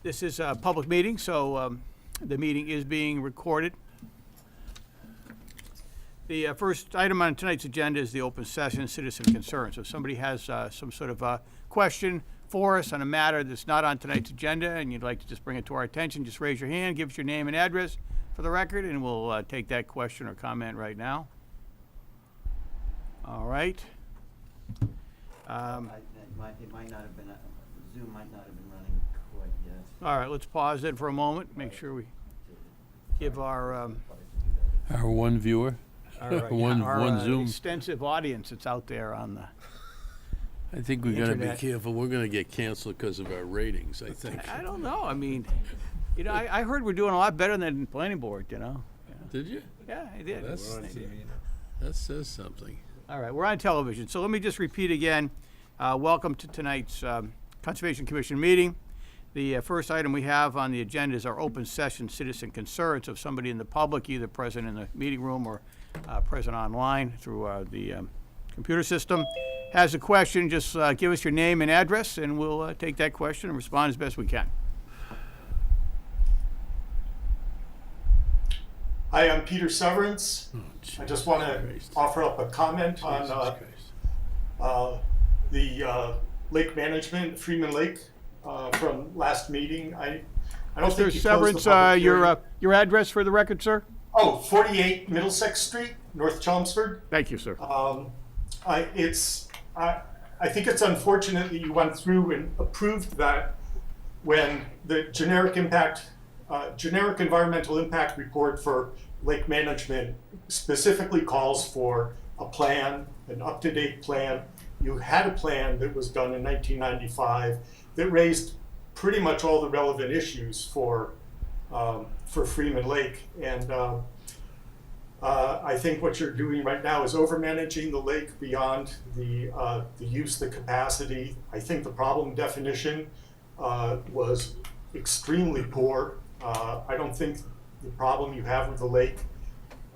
This is a public meeting, so the meeting is being recorded. The first item on tonight's agenda is the open session citizen concern. So if somebody has some sort of question for us on a matter that's not on tonight's agenda and you'd like to just bring it to our attention, just raise your hand, give us your name and address for the record, and we'll take that question or comment right now. All right. It might not have been, Zoom might not have been running quite yet. All right, let's pause it for a moment, make sure we give our one viewer, one Zoom. extensive audience that's out there on the. I think we gotta be Internet. careful. We're gonna get canceled because of our ratings, I think. I don't know. I mean, you know, I heard we're doing a lot better than the planning board. You know. Did you? Yeah, I did. That says something. All right, we're on television, so let me just repeat again. Welcome to tonight's Conservation Commission meeting. The first item we have on the agenda is our open session citizen concerns. So if somebody in the public, either present in the meeting room or present online through the computer system, has a question, just give us your name and address, and we'll take that question and respond as best we can. Hi, I'm Peter Severance. I just want to offer up a comment on the lake management, Freeman Lake, from last meeting. I don't think you closed the Severance, public hearing. your address for the record, sir? Oh, 48 Middlesex Street, North Chelmsford. Thank you, sir. I think it's unfortunate that you went through and approved that when the generic environmental impact report for lake management specifically calls for a plan, an up-to-date plan. You had a plan that was done in 1995 that raised pretty much all the relevant issues for Freeman Lake, and I think what you're doing right now is over-managing the lake beyond the use, the capacity. I think the problem definition was extremely poor. I don't think the problem you have with the lake,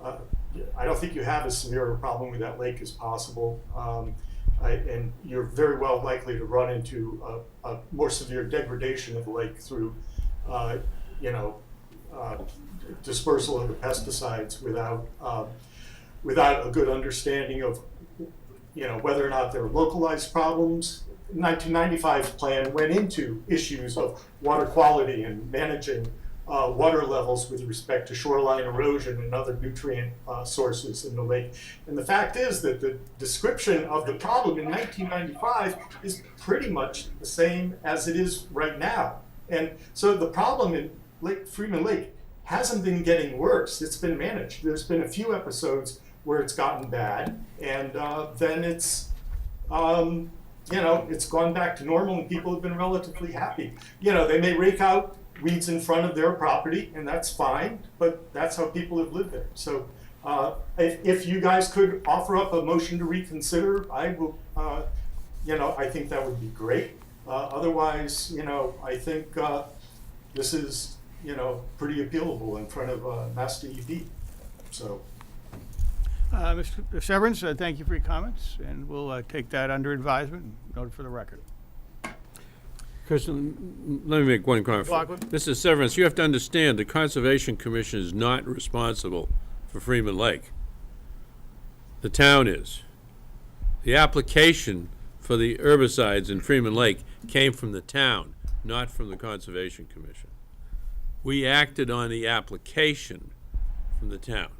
I don't think you have as severe a problem with that lake as possible. And you're very well likely to run into a more severe degradation of the lake through, dispersal of the pesticides without a good understanding of, whether or not there are localized problems. The 1995 plan went into issues of water quality and managing water levels with respect to shoreline erosion and other nutrient sources in the lake. And the fact is that the description of the problem in 1995 is pretty much the same as it is right now. And so the problem in Freeman Lake hasn't been getting worse, it's been managed. There's been a few episodes where it's gotten bad, and then it's gone back to normal and people have been relatively happy. They may rake out weeds in front of their property, and that's fine, but that's how people have lived there. So if you guys could offer up a motion to reconsider, I will, I think that would be great. Otherwise, I think this is, pretty appealable in front of Mass DEP. So. Mr. Severance, thank you for your comments, and we'll take that under advisement and note it for the record. Kristen, let me make one comment. Lockwood? Mr. Severance, you have to understand the Conservation Commission is not responsible for Freeman Lake. The town is. The application for the herbicides in Freeman Lake came from the town, not from the Conservation Commission. We acted on the application from the town.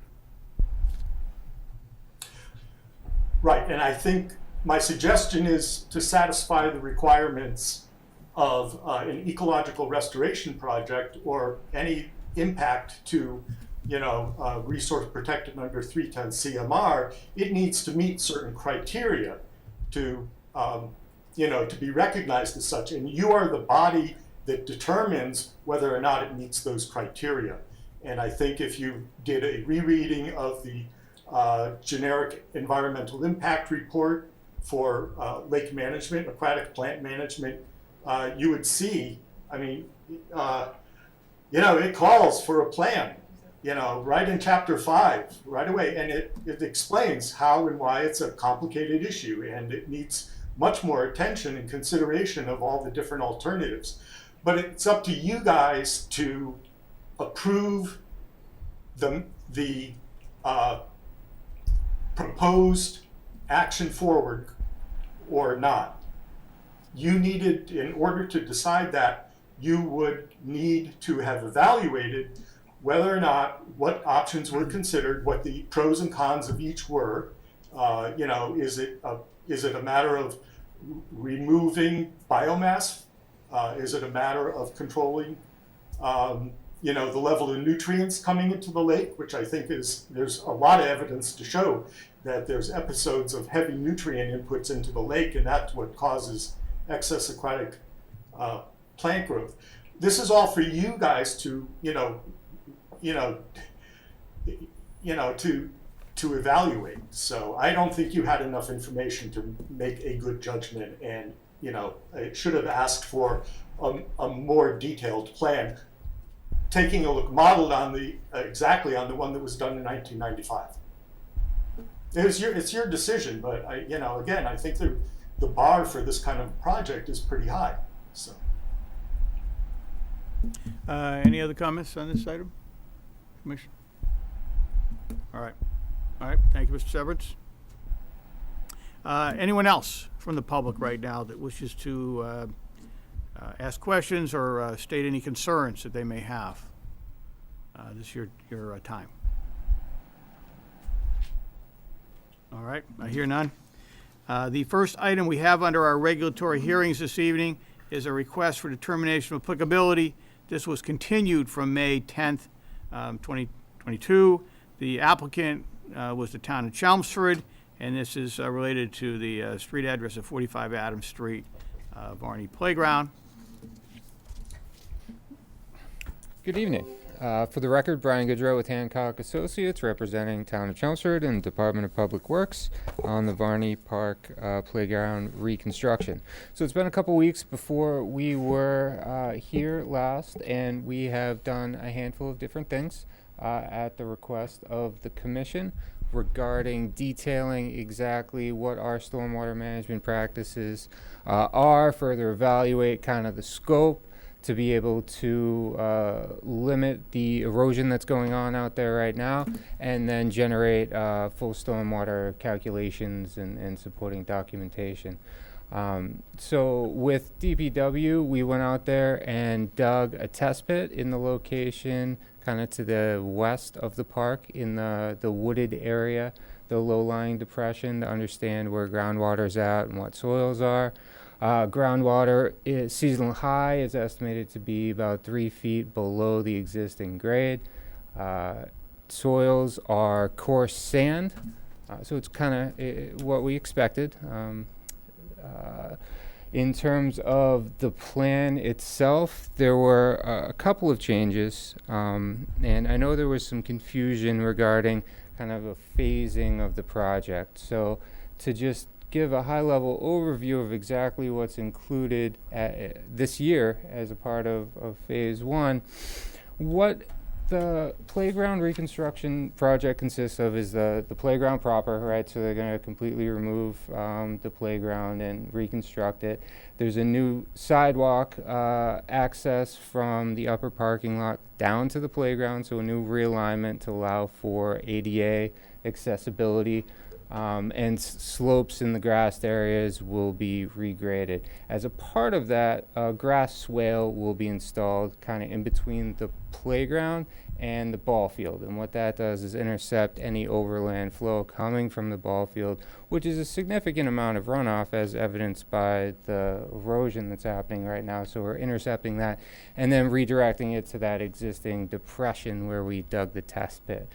Right, and I think my suggestion is to satisfy the requirements of an ecological restoration project or any impact to, resource protected under 310 CMR. It needs to meet certain criteria to, to be recognized as such. And you are the body that determines whether or not it meets those criteria. And I think if you did a rereading of the generic environmental impact report for lake management, aquatic plant management, you would see, it calls for a plan, right in chapter 5, right away. And it explains how and why it's a complicated issue and it needs much more attention and consideration of all the different alternatives. but it's up to you guys to approve the proposed action forward or not. You needed, in order to decide that, you would need to have evaluated whether or not what options were considered, what the pros and cons of each were. Is it a matter of removing biomass? Is it a matter of controlling, the level of nutrients coming into the lake, which I think there's a lot of evidence to show that there's episodes of heavy nutrient inputs into the lake, and that's what causes excess aquatic plant growth. This is all for you guys to, to evaluate. So I don't think you had enough information to make a good judgment, and it should have asked for a more detailed plan, taking a look modeled on exactly on the one that was done in 1995. It's your decision, but again, I think the bar for this kind of project is pretty high. So. Any other comments on this item, Commissioner? All right, thank you, Mr. Severance. Anyone else from the public right now that wishes to ask questions or state any concerns that they may have? This is your time. All right, I hear none. The first item we have under our regulatory hearings this evening is a request for determination of applicability. This was continued from May 10th, 2022. The applicant was the town of Chelmsford, and this is related to the street address of 45 Adams Street, Varney Playground. Good evening. For the record, Brian Goodrow with Hancock Associates, representing Town of Chelmsford and Department of Public Works on the Varney Park Playground reconstruction. So it's been a couple weeks before we were here last, and we have done a handful of different things at the request of the Commission regarding detailing exactly what our stormwater management practices are, further evaluate kind of the scope, to be able to limit the erosion that's going on out there right now, and then generate full stormwater calculations and supporting documentation. So with DPW, we went out there and dug a test pit in the location kind of to the west of the park in the wooded area, the low-lying depression, to understand where groundwater's at and what soils are. Groundwater seasonal high is estimated to be about 3 feet below the existing grade. Soils are coarse sand, so it's kind of what we expected. In terms of the plan itself, there were a couple of changes, and I know there was some confusion regarding kind of a phasing of the project. So to just give a high-level overview of exactly what's included this year as a part of Phase 1. What the playground reconstruction project consists of is the playground proper, right? So they're going to completely remove the playground and reconstruct it. There's a new sidewalk access from the upper parking lot down to the playground, so a new realignment to allow for ADA accessibility. And slopes in the grassed areas will be regraded. As a part of that, a grass swale will be installed kind of in between the playground and the ball field. And what that does is intercept any overland flow coming from the ball field, which is a significant amount of runoff as evidenced by the erosion that's happening right now. So we're intercepting that and then redirecting it to that existing depression where we dug the test pit.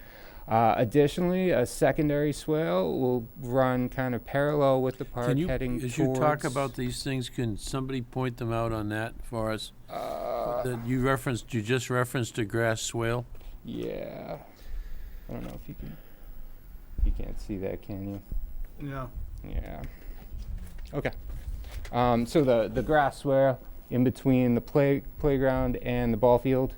Additionally, a secondary swale will run kind of parallel with the park heading As towards... you talk about these things, can somebody point them out on that for us? That you just referenced a grass swale? Yeah. I don't know if you can... You can't see that, can you? No. Yeah. Okay. So the grass swale in between the playground and the ball field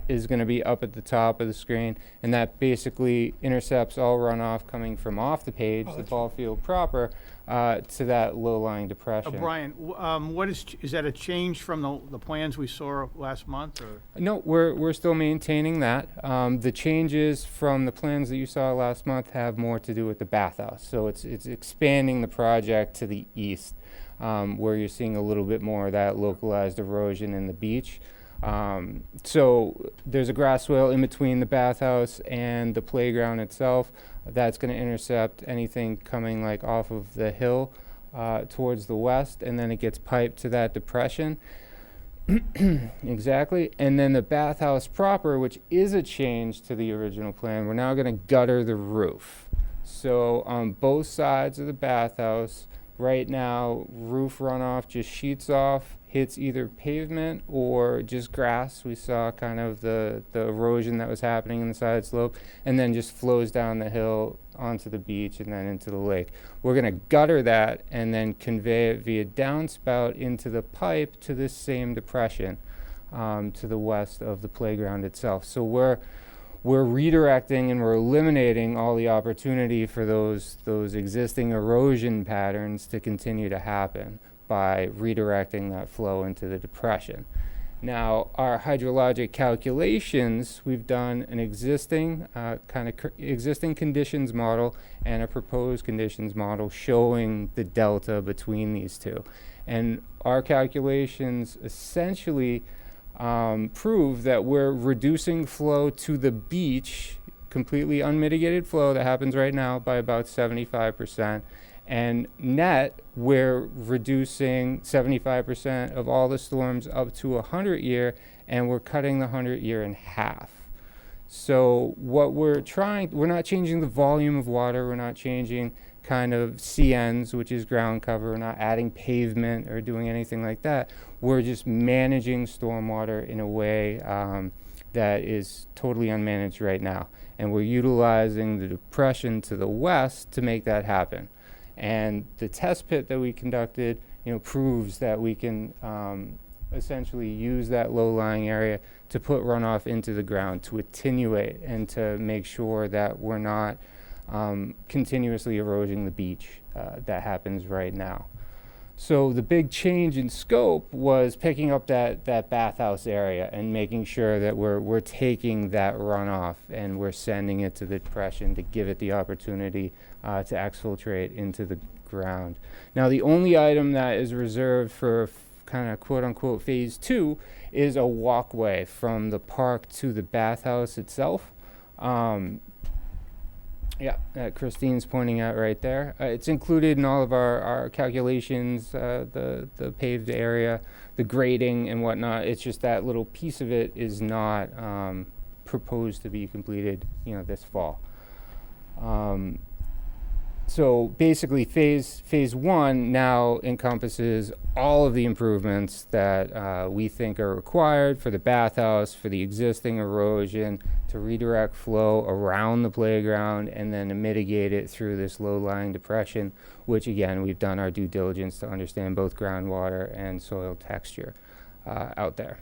is going to be up at the top of the screen, and that basically intercepts all runoff coming from off the page, the ball field proper, to that low-lying depression. Brian, what is that a change from the plans we saw last month, or? No, we're still maintaining that. The changes from the plans that you saw last month have more to do with the bathhouse. So it's expanding the project to the east, where you're seeing a little bit more of that localized erosion in the beach. So there's a grass swale in between the bathhouse and the playground itself. That's going to intercept anything coming like off of the hill towards the west, and then it gets piped to that depression. Exactly. And then the bathhouse proper, which is a change to the original plan, we're now going to gutter the roof. So on both sides of the bathhouse, right now, roof runoff just sheets off, hits either pavement or just grass. We saw kind of the erosion that was happening in the side slope, and then just flows down the hill onto the beach and then into the lake. We're going to gutter that and then convey it via downspout into the pipe to this same depression to the west of the playground itself. So we're redirecting and we're eliminating all the opportunity for those existing erosion patterns to continue to happen by redirecting that flow into the depression. Now, our hydrologic calculations, we've done an existing existing conditions model and a proposed conditions model showing the delta between these two. And our calculations essentially prove that we're reducing flow to the beach, completely unmitigated flow that happens right now, by about 75%. And net, we're reducing 75% of all the storms up to 100-year, and we're cutting the 100-year in half. So what we're not changing the volume of water, we're not changing kind of CNs, which is ground cover, we're not adding pavement or doing anything like that. We're just managing stormwater in a way that is totally unmanaged right now. And we're utilizing the depression to the west to make that happen. And the test pit that we conducted, proves that we can essentially use that low-lying area to put runoff into the ground, to attenuate and to make sure that we're not continuously eroding the beach that happens right now. So the big change in scope was picking up that bathhouse area and making sure that we're taking that runoff and we're sending it to the depression to give it the opportunity to exfiltrate into the ground. Now, the only item that is reserved for kind of quote-unquote phase 2 is a walkway from the park to the bathhouse itself. That Christine's pointing out right there. It's included in all of our calculations, the paved area, the grading and whatnot. It's just that little piece of it is not proposed to be completed, this fall. So basically phase 1 now encompasses all of the improvements that we think are required for the bathhouse, for the existing erosion, to redirect flow around the playground and then to mitigate it through this low-lying depression, which again, we've done our due diligence to understand both groundwater and soil texture out there.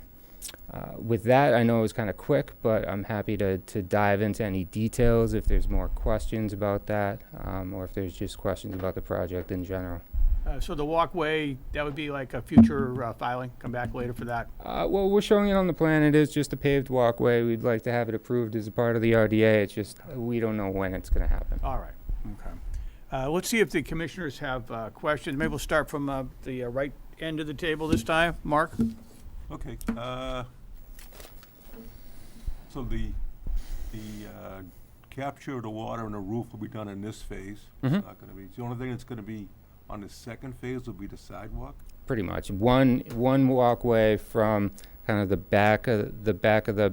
With that, I know it was kind of quick, but I'm happy to dive into any details if there's more questions about that, or if there's just questions about the project in general. So the walkway, that would be like a future filing, come back later for that? Well, we're showing it on the plan. It is just a paved walkway. We'd like to have it approved as a part of the RDA. It's just, we don't know when it's going to happen. All right, okay. Let's see if the commissioners have questions. Maybe we'll start from the right end of the table this time. Mark? Okay, so the capture of the water in the roof will be done in this phase. It's not gonna be, the only thing that's gonna be on the second phase will be the sidewalk? Pretty much. One walkway from kind of the back of the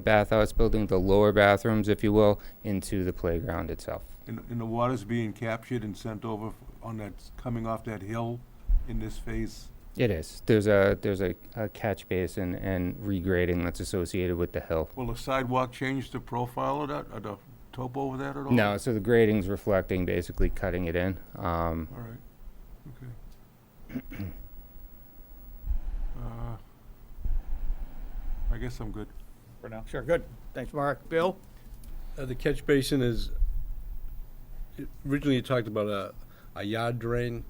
bathhouse building, the lower bathrooms, if you will, into the playground itself. And the water's being captured and sent over on that, coming off that hill in this phase? It is. There's a catch basin and regrading that's associated with the hill. Will the sidewalk change the profile of that, or the topo over that at all? No, so the grading's reflecting, basically cutting it in. All right, okay. I guess I'm good. for now. Sure, good. Thanks, Mark. Bill? The catch basin is, originally you talked about a yard drain.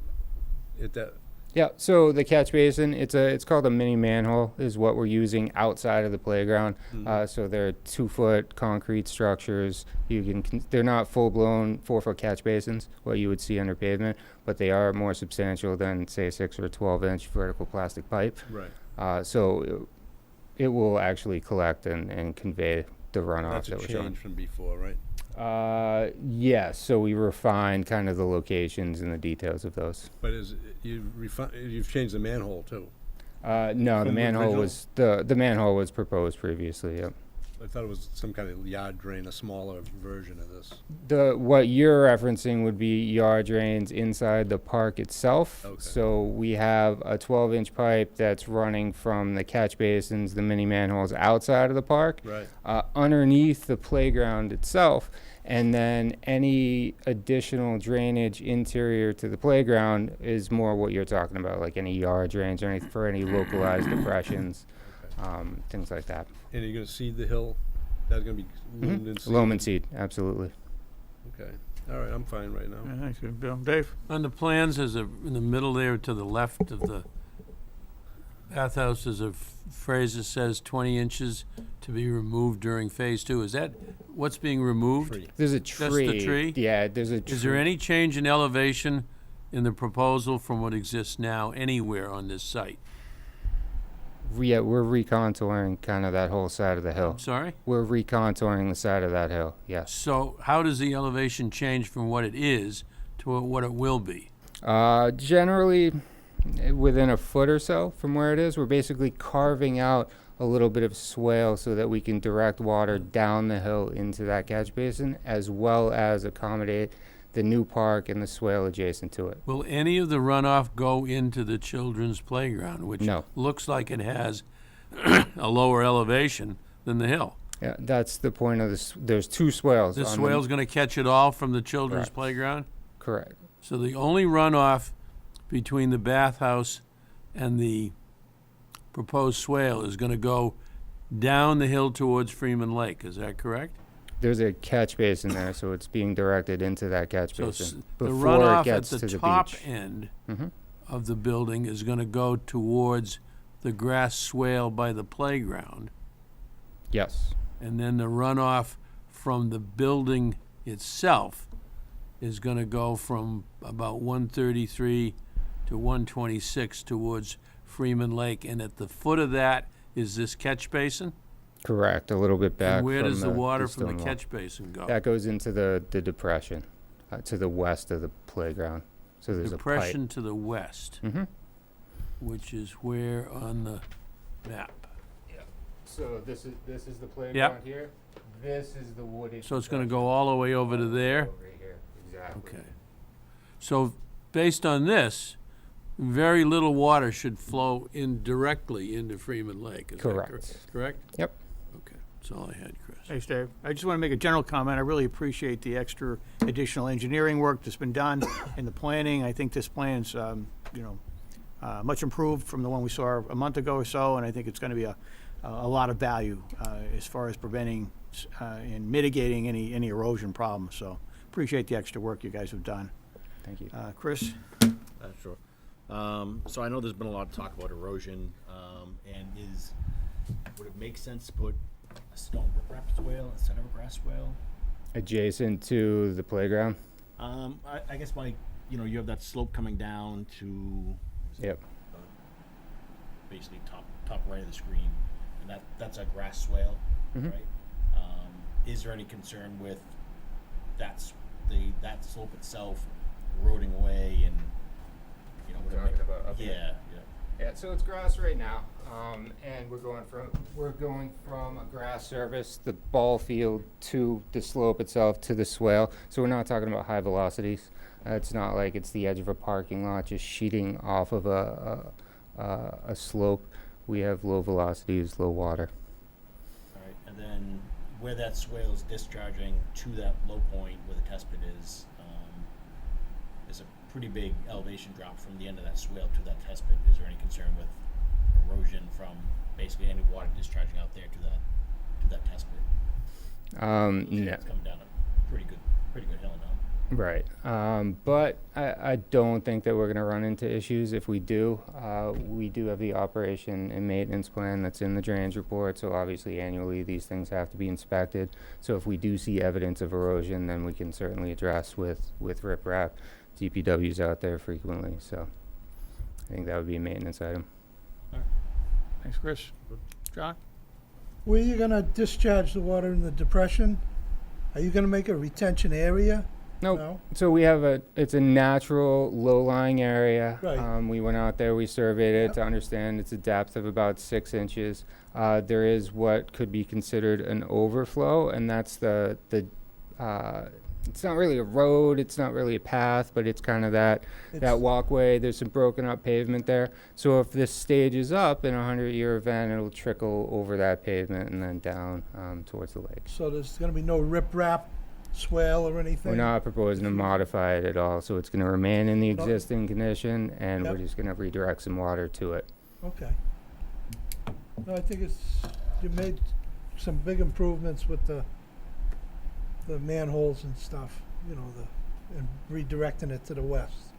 Yeah, so the catch basin, it's called a mini manhole, is what we're using outside of the playground. So they're 2-foot concrete structures. They're not full-blown 4-foot catch basins, what you would see under pavement, but they are more substantial than, say, a 6 or 12-inch vertical plastic pipe. Right. So it will actually collect and convey the runoff That's a that we're showing. change from before, right? Yes, so we refined kind of the locations and the details of those. But you've changed the manhole too. No, From the the manhole original? was the manhole was proposed previously. Yep. I thought it was some kind of yard drain, a smaller version of this. What you're referencing would be yard drains inside the park itself. Okay. So we have a 12-inch pipe that's running from the catch basins, the mini manholes outside of the park, Right. Underneath the playground itself, and then any additional drainage interior to the playground is more what you're talking about, like any yard drains or any localized depressions, things like that. And you're gonna seed the hill? That's gonna be loomed and seeded? Loam and seed, absolutely. Okay, all right, I'm fine right now. Yeah, thanks, Bill. Dave? On the plans, in the middle there to the left of the bathhouse, there's a phrase that says 20 inches to be removed during phase 2. Is that what's being removed? Tree. There's a Just tree. the tree? Yeah, there's a tree. Is there any change in elevation in the proposal from what exists now anywhere on this site? Yeah, we're recontouring kind of that whole side of the hill. I'm sorry? We're recontouring the side of that hill, yes. So how does the elevation change from what it is to what it will be? Generally, within a foot or so from where it is, we're basically carving out a little bit of swale so that we can direct water down the hill into that catch basin, as well as accommodate the new park and the swale adjacent to it. Will any of the runoff go into the children's playground, which No. looks like it has a lower elevation than the hill? Yeah, that's the point of this. There's 2 swales. This on swale's going to catch it all from the children's Correct. playground? Correct. So the only runoff between the bathhouse and the proposed swale is going to go down the hill towards Freeman Lake, is that correct? There's a catch basin there, so it's being directed into that catch So basin the before it runoff at gets the to the top beach. end Mhm. of the building is going to go towards the grass swale by the playground. Yes. And then the runoff from the building itself is going to go from about 133 to 126 towards Freeman Lake. And at the foot of that is this catch basin? Correct. A little bit back. And where from does the water from the stone wall. catch basin go? That goes into the depression to the west of the playground. So there's Depression to the west, a pipe. Mm-hmm. which is where on the map? So this is the playground here. This is the wooded. So it's going to go all the way over to there? Over here, exactly. Okay. So based on this, very little water should flow in directly into Freeman Lake, is that Correct. correct? Yep. Okay, that's all I had, Chris. Thanks, Dave. I just want to make a general comment. I really appreciate the extra additional engineering work that's been done in the planning. I think this plan's, much improved from the one we saw a month ago or so, and I think it's going to be a lot of value as far as preventing and mitigating any erosion problems. So appreciate the extra work you guys have done. Thank you. Chris? Sure. So I know there's been a lot of talk about erosion, and would it make sense to put a stone riprap swale instead of a grass swale? Adjacent to the playground. I guess you have that slope coming down to Yep. basically top right of the screen, and that's a grass swale, Mhm. right? Is there any concern with that slope itself eroding away and would it make- yeah. Yeah, so it's grass right now, and we're going from a grass surface, the ball field, to the slope itself, to the swale. So we're not talking about high velocities. It's not like it's the edge of a parking lot just sheeting off of a slope. We have low velocities, low water. All right, and then where that swale is discharging to that low point where the test pit is, there's a pretty big elevation drop from the end of that swale to that test pit. Is there any concern with erosion from basically any water discharging out there to that test pit? No. It's coming down a pretty good hill now. Right. But I don't think that we're going to run into issues. If we do have the operation and maintenance plan that's in the drainage report. So obviously annually these things have to be inspected. So if we do see evidence of erosion, then we can certainly address with riprap. DPW's out there frequently. So I think that would be a maintenance item. Thanks, Chris. John? Where are you gonna discharge the water in the depression? Are you gonna make a retention area? Nope. No? So we have it's a natural low-lying area. Right. We went out there, we surveyed it Yep. to understand it's a depth of about 6 inches. There is what could be considered an overflow, and that's it's not really a road, it's not really a path, but it's kind of that It's- walkway. There's some broken up pavement there. So if this stage is up in a 100-year event, it'll trickle over that pavement and then down towards the lake. So there's gonna be no riprap, swale or anything? We're not proposing to modify it at all, so it's gonna remain in the No. existing condition, and we're Yep. just gonna redirect some water to it. Okay. No, I think you made some big improvements with the manholes and stuff, and redirecting it to the west.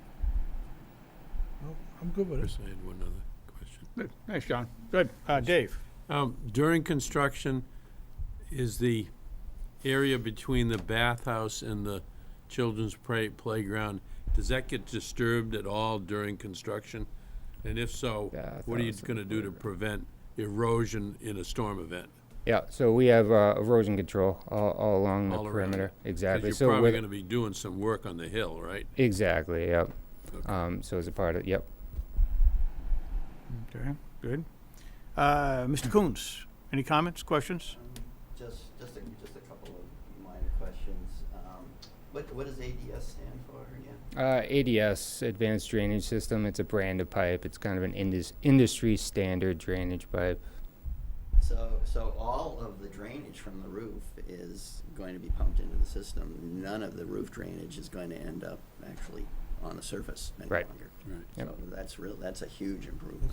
Well, I'm good with Chris, it. I had one other question. Good. Thanks, John. Good. Dave? During construction, is the area between the bathhouse and the children's playground, does that get disturbed at all during construction? And if so, what are you Bathhouse and gonna do to prevent erosion in a storm event? Yeah, so we have erosion control all along the All around perimeter. it? 'Cause Exactly. you're So probably with- gonna be doing some work on the hill, right? Exactly, yep. Okay. So as a part of, yep. Okay, good. Mr. Coons, any comments, questions? Just a couple of minor questions. What does ADS stand for again? ADS, Advanced Drainage System, it's a brand of pipe. It's kind of an industry standard drainage pipe. So all of the drainage from the roof is going to be pumped into the system. None of the roof drainage is going to end up actually on the surface any Right. longer. Right. Yep. So that's a huge improvement.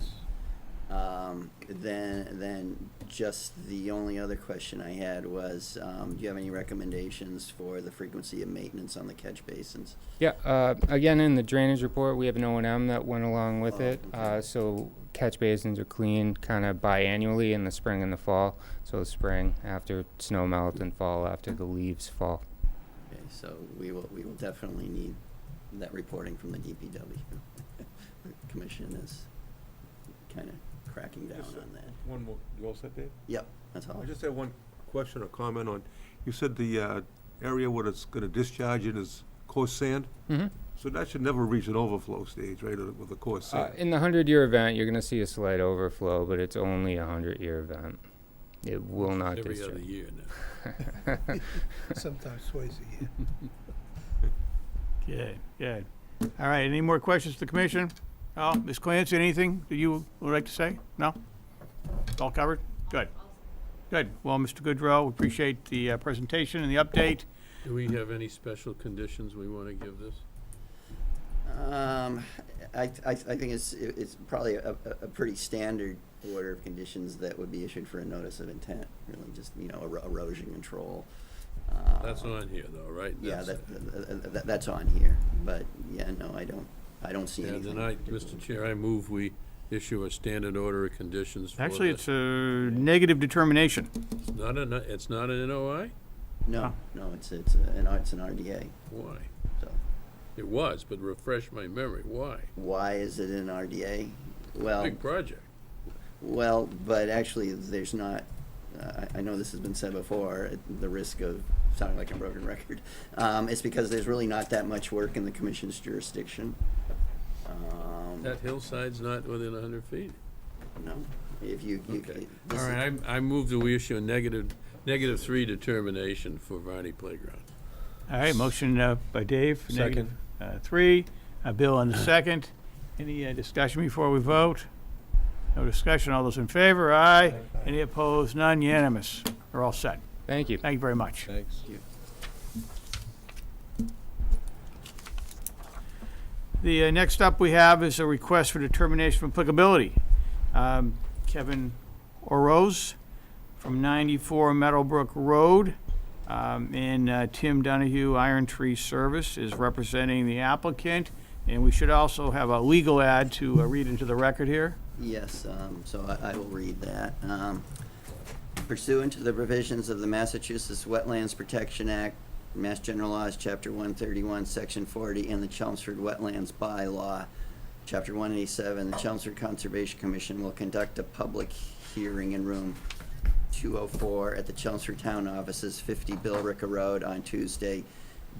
Then just the only other question I had was, do you have any recommendations for the frequency of maintenance on the catch basins? Yeah, again, in the drainage report, we have an O&M that went along with Oh, it. okay. So catch basins are cleaned kind of biannually in the spring and the fall. So spring after snow melt and fall after the leaves fall. Okay, so we will definitely need that reporting from the DPW. The commission is kind of cracking down on that. One more, you all set, Dave? Yep, that's all. I just have one question or comment on, you said the area where it's gonna discharge it is coarse sand? Mm-hmm. So that should never reach an overflow stage, right, with the coarse sand? In the 100-year event, you're going to see a slight overflow, but it's only a 100-year event. It will not Every discharge. other year now. Sometimes twice a year. Good. All right, any more questions to the commission? Oh, Ms. Clancy, anything that you would like to say? No? All covered? Good. Good. Well, Mr. Goodrow, appreciate the presentation and the update. Do we have any special conditions we wanna give this? I think it's probably a pretty standard order of conditions that would be issued for a notice of intent, really just, erosion control. That's on here though, right? Yeah, That's- that's on here, but, yeah, no, I don't see Yeah, anything. then Mr. particularly. Chair, I move we issue a standard order of conditions for Actually, the- it's a negative determination. It's not an NOI? No, it's an RDA, Why? so. It was, but refresh my memory, why? Why is it an RDA? Well, Big project. but actually, there's not, I know this has been said before, at the risk of sounding like a broken record. It's because there's really not that much work in the commission's jurisdiction. That hillside's not within 100 feet. No, if you. Okay. this All is- right, I move that we issue a -3 determination for Varney Playground. All right, motion by Dave. Second. Three. Bill on the second. Any discussion before we vote? No discussion. All those in favor? Aye. Any opposed? None. Unanimous. We're all set. Thank you. Thank you very much. Thanks. The next up we have is a request for determination of applicability. Kevin Oroz from 94 Meadowbrook Road. And Tim Donahue, Iron Tree Service, is representing the applicant. And we should also have a legal ad to read into the record here. Yes, so I will read that. Pursuant to the provisions of the Massachusetts Wetlands Protection Act, Mass General Laws, Chapter 131, Section 40, and the Chelmsford Wetlands Bylaw, Chapter 187, the Chelmsford Conservation Commission will conduct a public hearing in room 204 at the Chelmsford Town Offices, 50 Billerica Road, on Tuesday,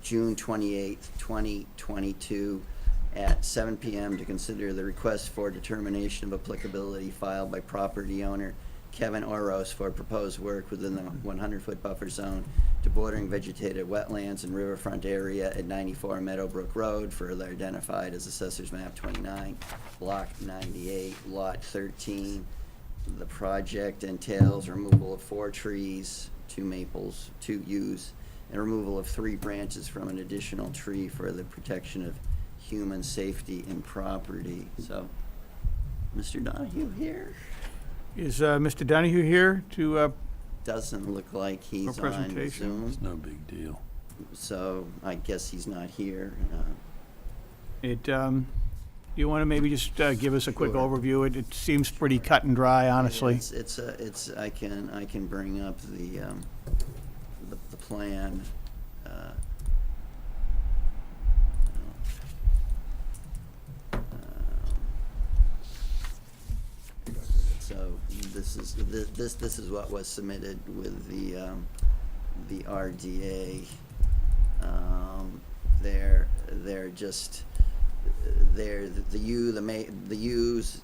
June 28th, 2022, at 7 p.m. to consider the request for determination of applicability filed by property owner Kevin Oros for proposed work within the 100-foot buffer zone to bordering vegetated wetlands and riverfront area at 94 Meadowbrook Road, further identified as Assessor's Map 29, Block 98, Lot 13. The project entails removal of 4 trees, 2 maples, 2 yews, and removal of 3 branches from an additional tree for the protection of human safety and property. So, Mr. Donahue here? Is Mr. Donahue here to, Doesn't look like he's on presentation. Zoom, It's no big deal. so I guess he's not here. you want to maybe just give us a quick Sure. overview? It seems pretty cut and dry, honestly. I can bring up the plan. So this is what was submitted with the RDA.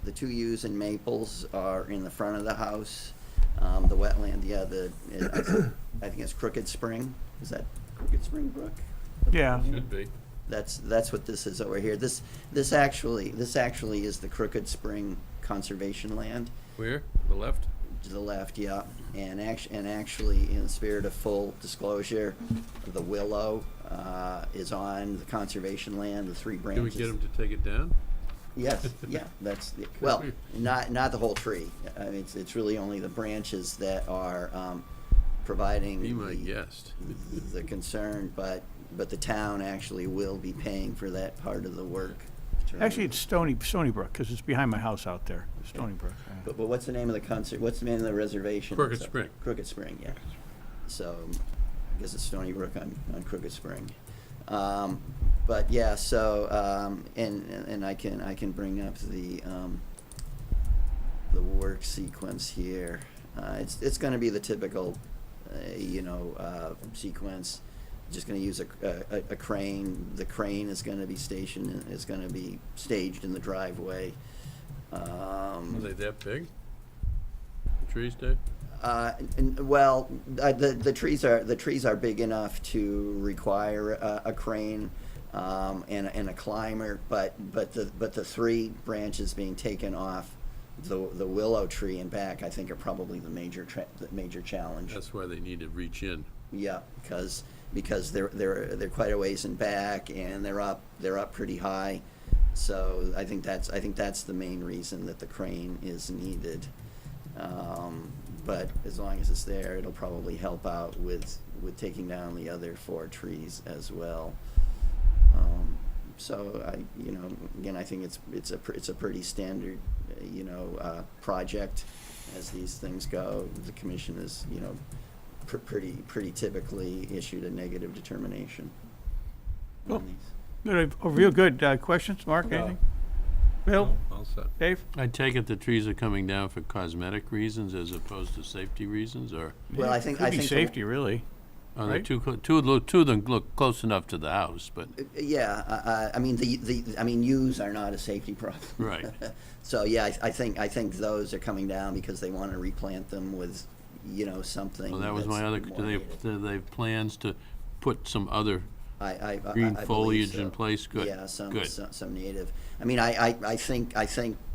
The 2 yews and maples are in the front of the house. The wetland, I think it's Crooked Spring. Is that Crooked Spring Brook? Yeah. Should be. That's what this is over here. This actually is the Crooked Spring conservation land. Where? The left? To the left, yeah. And actually, in the spirit of full disclosure, the willow is on the conservation land, the 3 branches. Can we get him to take it down? Yes, yeah, well, not the whole tree. I mean, it's really only the branches that are providing Be my guest. the concern, but the town actually will be paying for that part of the work. Actually, it's Stony Brook, because it's behind my house out there, Stony Brook. Yeah. But what's the name of what's the name of the reservation? Crooked Spring. Crooked Spring, yeah. So, I guess it's Stony Brook on Crooked Spring. But yeah, so, and I can bring up the work sequence here. It's gonna be the typical, sequence. Just gonna use a crane. The crane is gonna be staged in the driveway. Are they that big? The trees, Dave? The trees are big enough to require a crane and a climber, but the 3 branches being taken off the willow tree and back, I think, are probably the major challenge. That's why they need to reach in. Yeah, because they're quite a ways in back and they're up pretty high. So I think that's the main reason that the crane is needed. But as long as it's there, it'll probably help out with taking down the other 4 trees as well. So again, I think it's a pretty standard, project as these things go. The commission is, pretty typically issued a negative determination on Cool. these. Good, real good. Questions, Mark, anything? Bill, All set. Dave? I take it the trees are coming down for cosmetic reasons as opposed to safety reasons, or Well, I Could think be the- safety, really. are they Right. two of them look close enough to the house, but, Yeah, I mean yews are not a safety problem. Right. So yeah, I think those are coming down because they want to replant them with, something. well, that was my that's other, more do native. they have plans to put some other I green believe foliage so. in place? Good, Yeah, some good. some native. I mean, I think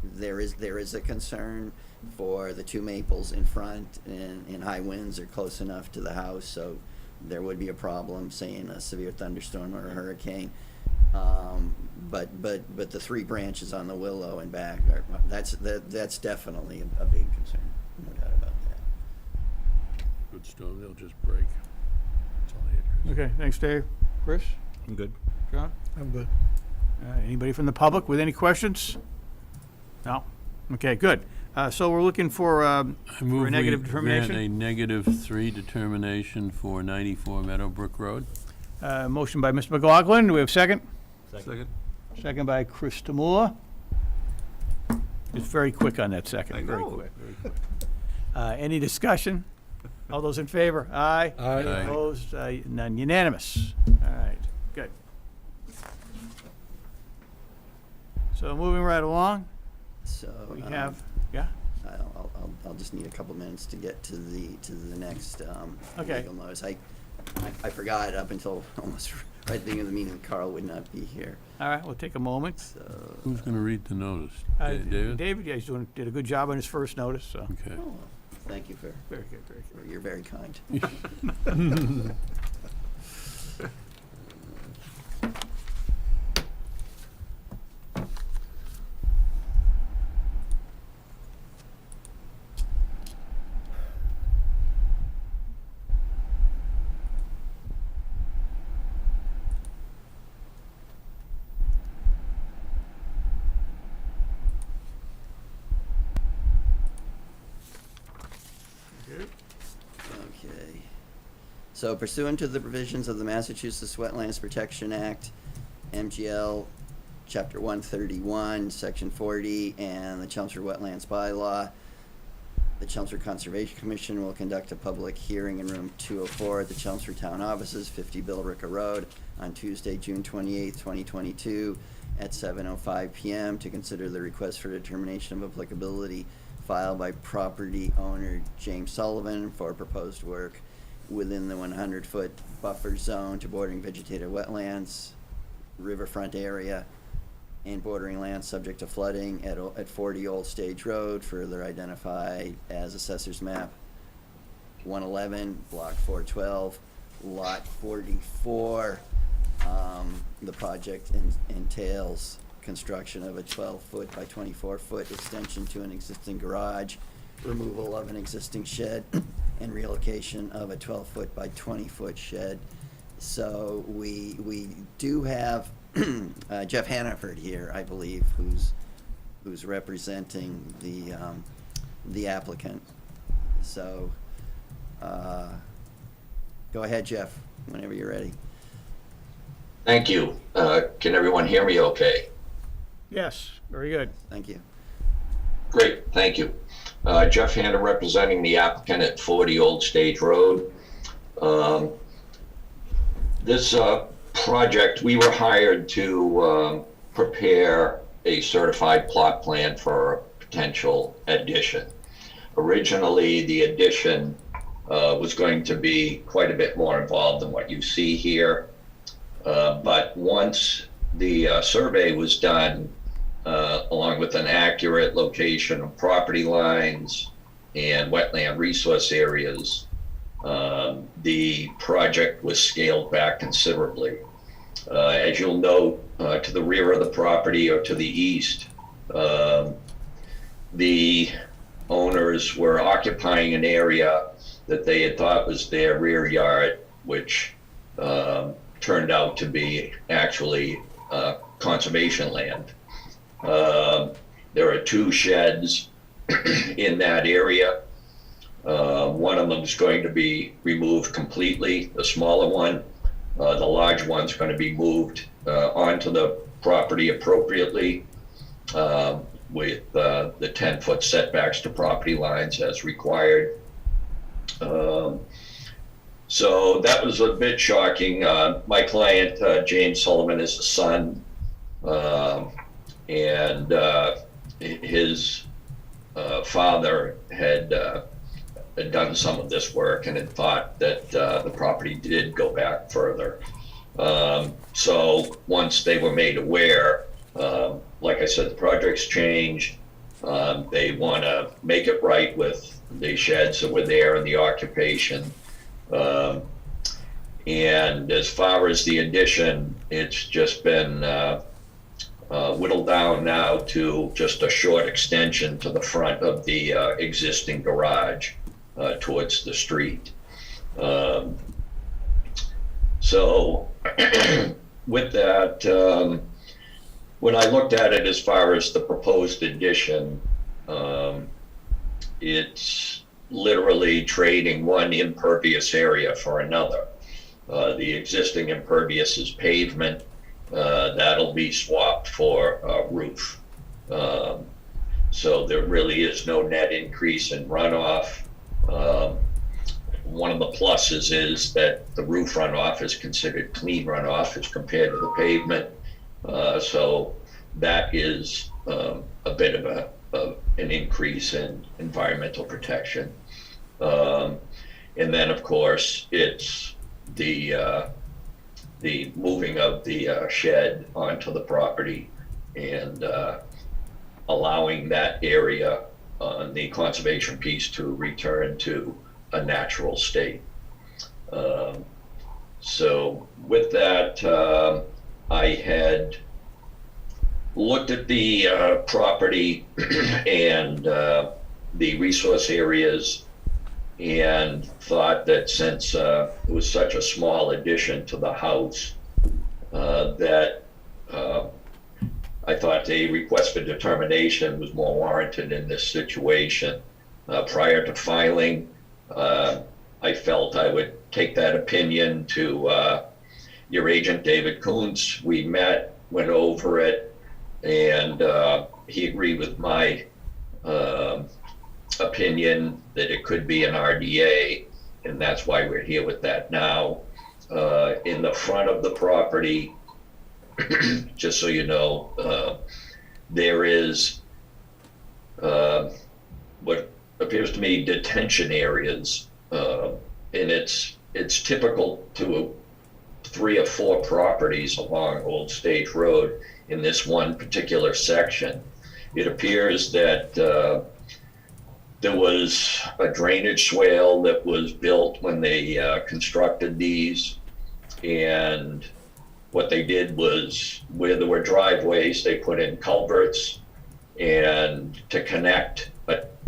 there is a concern for the 2 maples in front, and high winds are close enough to the house, so there would be a problem, say in a severe thunderstorm or a hurricane. But the 3 branches on the willow and back that's definitely a big concern, no doubt about that. storm, they'll just break. That's all I had, Chris. Okay, thanks, Dave. Chris? I'm good. John? I'm good. Anybody from the public with any questions? No? Okay, good. So we're looking for I move a negative we determination? grant a -3 determination for 94 Meadowbrook Road. Motion by Mr. McLaughlin. Do we have a second? Second. Second by Chris Tamula. It's very quick on that second. I Very know. quick. Any discussion? All those in favor? Aye. Aye. Opposed? None. Unanimous. All right, good. So moving right along, So. we have, yeah? I'll just need a couple minutes to get to the next, Okay. legal notice. I forgot up until almost right at the beginning of the meeting, Carl would not be here, All right, we'll take a moment. so. Who's going to read the notice? David? David? Yeah, did a good job on his first notice, so. Okay. Oh, thank you for, Very good, very good. you're very kind. Okay. So pursuant to the provisions of the Massachusetts Wetlands Protection Act, MGL, Chapter 131, Section 40, and the Chelmsford Wetlands Bylaw, the Chelmsford Conservation Commission will conduct a public hearing in room 204 at the Chelmsford Town Offices, 50 Billerica Road, on Tuesday, June 28th, 2022, at 7:05 PM to consider the request for determination of applicability filed by property owner James Sullivan for proposed work within the 100-foot buffer zone to bordering vegetated wetlands, riverfront area, and bordering land subject to flooding at 40 Old Stage Road, further identified as Assessor's Map 111, Block 412, Lot 44. The project entails construction of a 12-foot by 24-foot extension to an existing garage, removal of an existing shed, and relocation of a 12-foot by 20-foot shed. So we do have Jeff Hannaford here, I believe, who's representing the applicant. So go ahead, Jeff, whenever you're ready. Thank you. Can everyone hear me okay? Yes, very good. Thank you. Great, thank you. Jeff Hanna representing the applicant at 40 Old Stage Road. This project, we were hired to prepare a certified plot plan for a potential addition. Originally, the addition was going to be quite a bit more involved than what you see here. But once the survey was done, along with an accurate location of property lines and wetland resource areas, the project was scaled back considerably. As you'll note, to the rear of the property or to the east, the owners were occupying an area that they had thought was their rear yard, which turned out to be actually conservation land. There are 2 sheds in that area. One of them is going to be removed completely, the smaller one. The large one's going to be moved onto the property appropriately with the 10-foot setbacks to property lines as required. So that was a bit shocking. My client, James Sullivan, is the son, and his father had done some of this work and had thought that the property did go back further. So once they were made aware, like I said, the project's changed. They want to make it right with the sheds that were there and the occupation. And as far as the addition, it's just been whittled down now to just a short extension to the front of the existing garage towards the street. So with that, when I looked at it as far as the proposed addition, it's literally trading one impervious area for another. The existing impervious is pavement. That'll be swapped for roof. So there really is no net increase in runoff. One of the pluses is that the roof runoff is considered clean runoff as compared to the pavement. So that is a bit of an increase in environmental protection. And then, of course, it's the moving of the shed onto the property and allowing that area on the conservation piece to return to a natural state. So with that, I had looked at the property and the resource areas and thought that since it was such a small addition to the house, that I thought a request for determination was more warranted in this situation. Prior to filing, I felt I would take that opinion to your agent, David Kuntz. We met, went over it, and he agreed with my opinion that it could be an RDA, and that's why we're here with that now. In the front of the property, just so you know, there is what appears to me detention areas, and it's typical to 3 or 4 properties along Old Stage Road in this one particular section. It appears that there was a drainage swale that was built when they constructed these, and what they did was, where there were driveways, they put in culverts, and to connect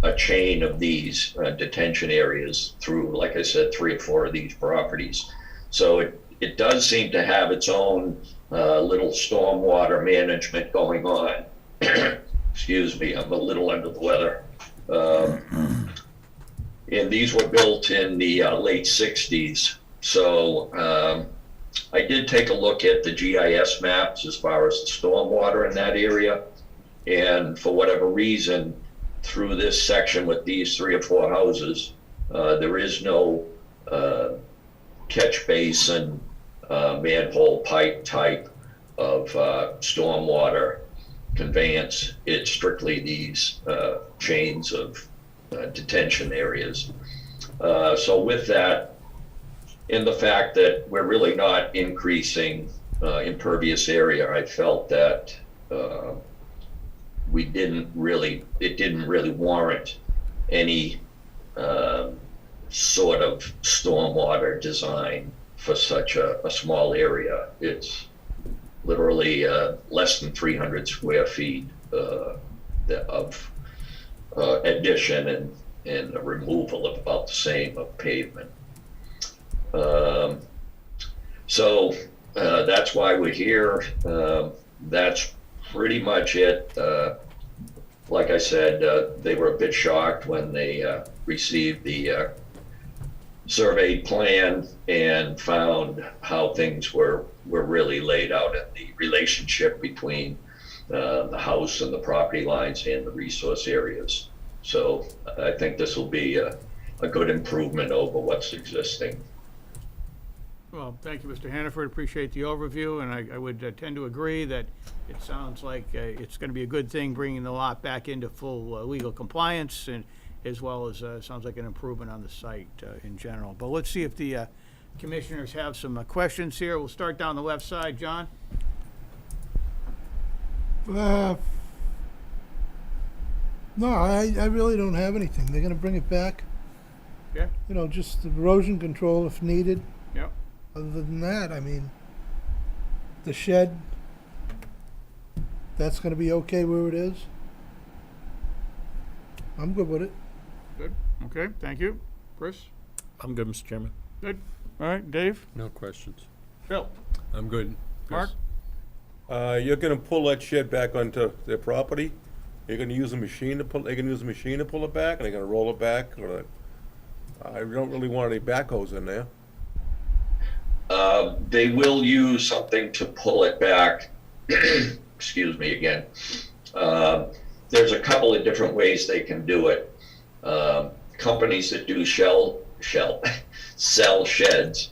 a chain of these detention areas through, like I said, 3 or 4 of these properties. So it does seem to have its own little stormwater management going on. Excuse me, I'm a little under the weather. And these were built in the late 60s. So I did take a look at the GIS maps as far as the stormwater in that area. And for whatever reason, through this section with these 3 or 4 houses, there is no catch basin, manhole pipe type of stormwater conveyance. It's strictly these chains of detention areas. So with that, in the fact that we're really not increasing impervious area, I felt that it didn't really warrant any sort of stormwater design for such a small area. It's literally less than 300 square feet of addition and a removal of about the same of pavement. So that's why we're here. That's pretty much it. Like I said, they were a bit shocked when they received the surveyed plan and found how things were really laid out in the relationship between the house and the property lines and the resource areas. So I think this will be a good improvement over what's existing. Well, thank you, Mr. Hannaford. Appreciate the overview, and I would tend to agree that it sounds like it's going to be a good thing bringing the lot back into full legal compliance, and as well as sounds like an improvement on the site in general. But let's see if the commissioners have some questions here. We'll start down the left side. John? No, I really don't have anything. They're gonna bring it back, Yeah? you know, just erosion control if needed. Yep. Other than that, I mean, the shed, that's gonna be okay where it is. I'm good with it. Good. Okay, thank you. Chris? I'm good, Mr. Chairman. Good. All right, Dave? No questions. Bill? I'm good. Mark? You're gonna pull that shed back onto their property? You're gonna use a machine to pull, they're gonna use a machine to pull it back, and they're gonna roll it back, or? I don't really want any backhoes in there. They will use something to pull it back. Excuse me again. There's a couple of different ways they can do it. Companies that do sell sheds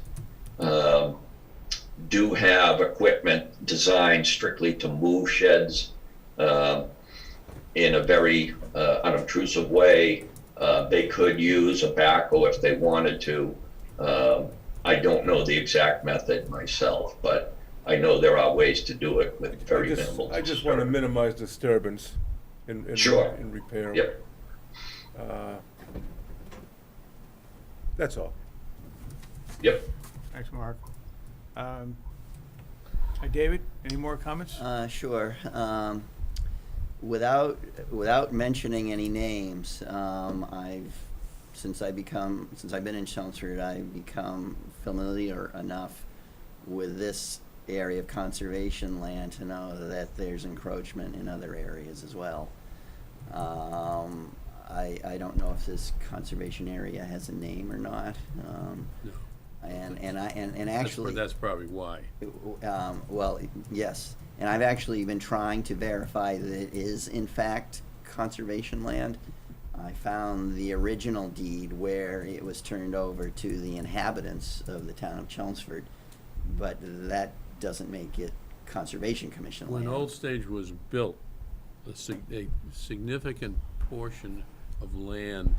do have equipment designed strictly to move sheds in a very unobtrusive way. They could use a backhoe if they wanted to. I don't know the exact method myself, but I know there are ways to do it with very minimal. I just wanna minimize disturbance in Sure. repair. Yep. That's all. Yep. Thanks, Mark. David, any more comments? Sure. Without mentioning any names, since I've been in Chelmsford, I've become familiar enough with this area of conservation land to know that there's encroachment in other areas as well. I don't know if this conservation area has a name or not. No. And actually, That's probably why. well, yes, and I've actually been trying to verify that it is in fact conservation land. I found the original deed where it was turned over to the inhabitants of the town of Chelmsford, but that doesn't make it Conservation Commission land. When Old Stage was built, a significant portion of land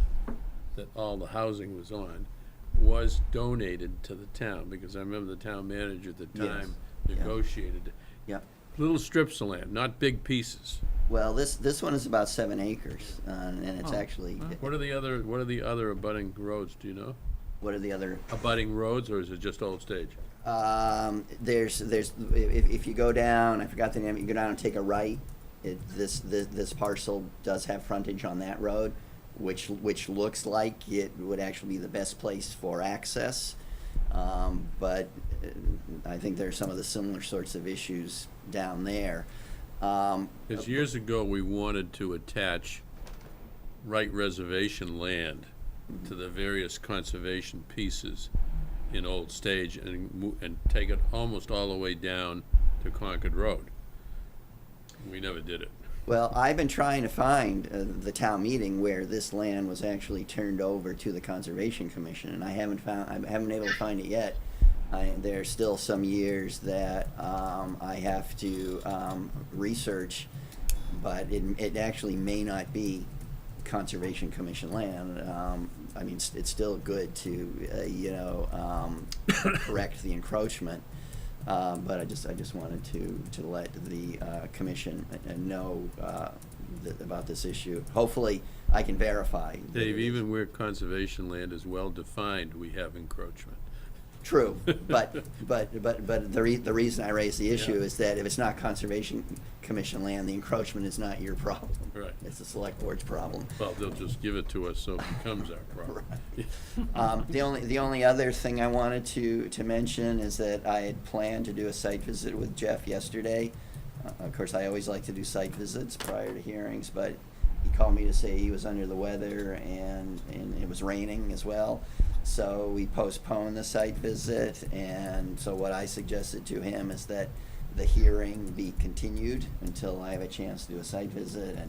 that all the housing was on was donated to the town, because I remember the town manager at the time Yes. negotiated Yeah. little strips of land, not big pieces. Well, this one is about 7 acres, and it's Oh. actually, What are the other abutting roads, do you know? what are the other? Abutting roads, or is it just Old Stage? If you go down, I forgot the name, you go down and take a right, this parcel does have frontage on that road, which looks like it would actually be the best place for access. But I think there's some of the similar sorts of issues down there. Because years ago, we wanted to attach right reservation land to the various conservation pieces in Old Stage and take it almost all the way down to Concord Road. We never did it. Well, I've been trying to find the town meeting where this land was actually turned over to the Conservation Commission, and I haven't been able to find it yet. There's still some years that I have to research, but it actually may not be Conservation Commission land. I mean, it's still good to correct the encroachment. But I just wanted to let the commission know about this issue. Hopefully, I can verify. that Dave, it is. even where conservation land is well defined, we have encroachment. True, but the reason I raise the issue is that if it's not Conservation Commission land, the encroachment is not your problem. Right. It's the select board's problem. Well, they'll just give it to us so it becomes our problem. The only other thing I wanted to mention is that I had planned to do a site visit with Jeff yesterday. Of course, I always like to do site visits prior to hearings, but he called me to say he was under the weather and it was raining as well. So we postponed the site visit, and so what I suggested to him is that the hearing be continued until I have a chance to do a site visit,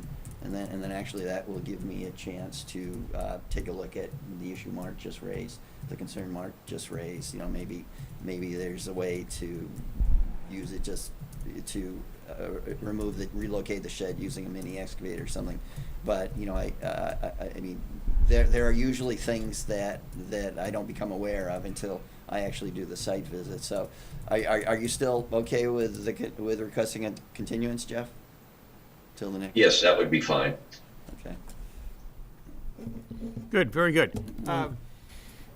and then actually that will give me a chance to take a look at the issue Mark just raised, the concern Mark just raised. Maybe there's a way to use it just to relocate the shed using a mini excavator or something. But I mean, there are usually things that I don't become aware of until I actually do the site visit. So, are you still okay with requesting a continuance, Jeff? Till the next. Yes, that would be fine. Okay. Good, very good.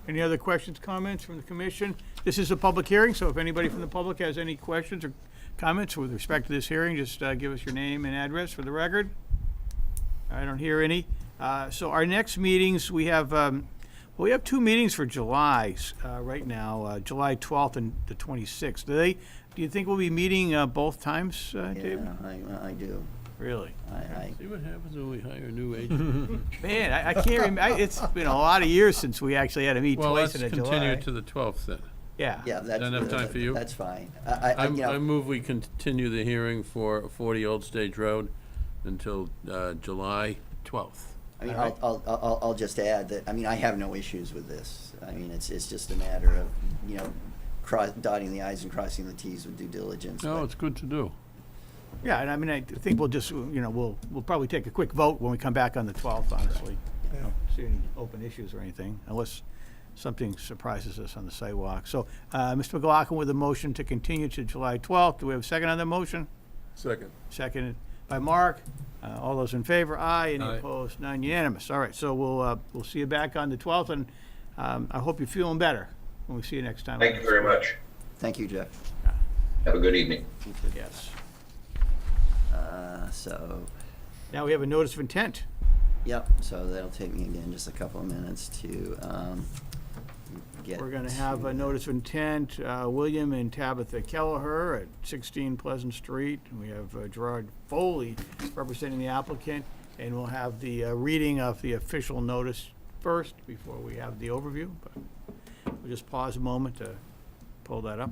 Any other questions, comments from the commission? This is a public hearing, so if anybody from the public has any questions or comments with respect to this hearing, just give us your name and address for the record. I don't hear any. So our next meetings, we have Well, we have two meetings for July right now, July 12th and the 26th. Do you think we'll be meeting both times, Dave? Yeah, I do. Really? See what happens when we hire a new agent? Man, I can't remember. It's been a lot of years since we actually had to meet Well, twice let's in a July. continue to the 12th then. Yeah. Yeah, that's. Enough time for you? That's fine. I You know, move we continue the hearing for 40 Old Stage Road until July 12th. I mean, All right. I'll just add that, I mean, I have no issues with this. I mean, it's just a matter of, you know, dotting the i's and crossing the t's with due diligence. No, but- it's good to do. Yeah, and I mean, I think we'll just, we'll probably take a quick vote when we come back on the 12th, honestly. I don't see any open issues or anything, unless something surprises us on the sidewalk. So, Mr. McLaughlin with a motion to continue to July 12th. Do we have a second on that motion? Second. Seconded by Mark. All those in favor, aye. Any Aye. opposed? None unanimous. All right, so we'll see you back on the 12th, and I hope you're feeling better when we see you next time. Thank you very much. Thank you, Jeff. Have a good evening. Yes. So, Now we have a notice of intent. yep, so that'll take me again just a couple of minutes to get. We're gonna have a notice of intent, William and Tabitha Kelleher at 16 Pleasant Street. And we have Gerard Foley representing the applicant, and we'll have the reading of the official notice first before we have the overview. But we'll just pause a moment to pull that up.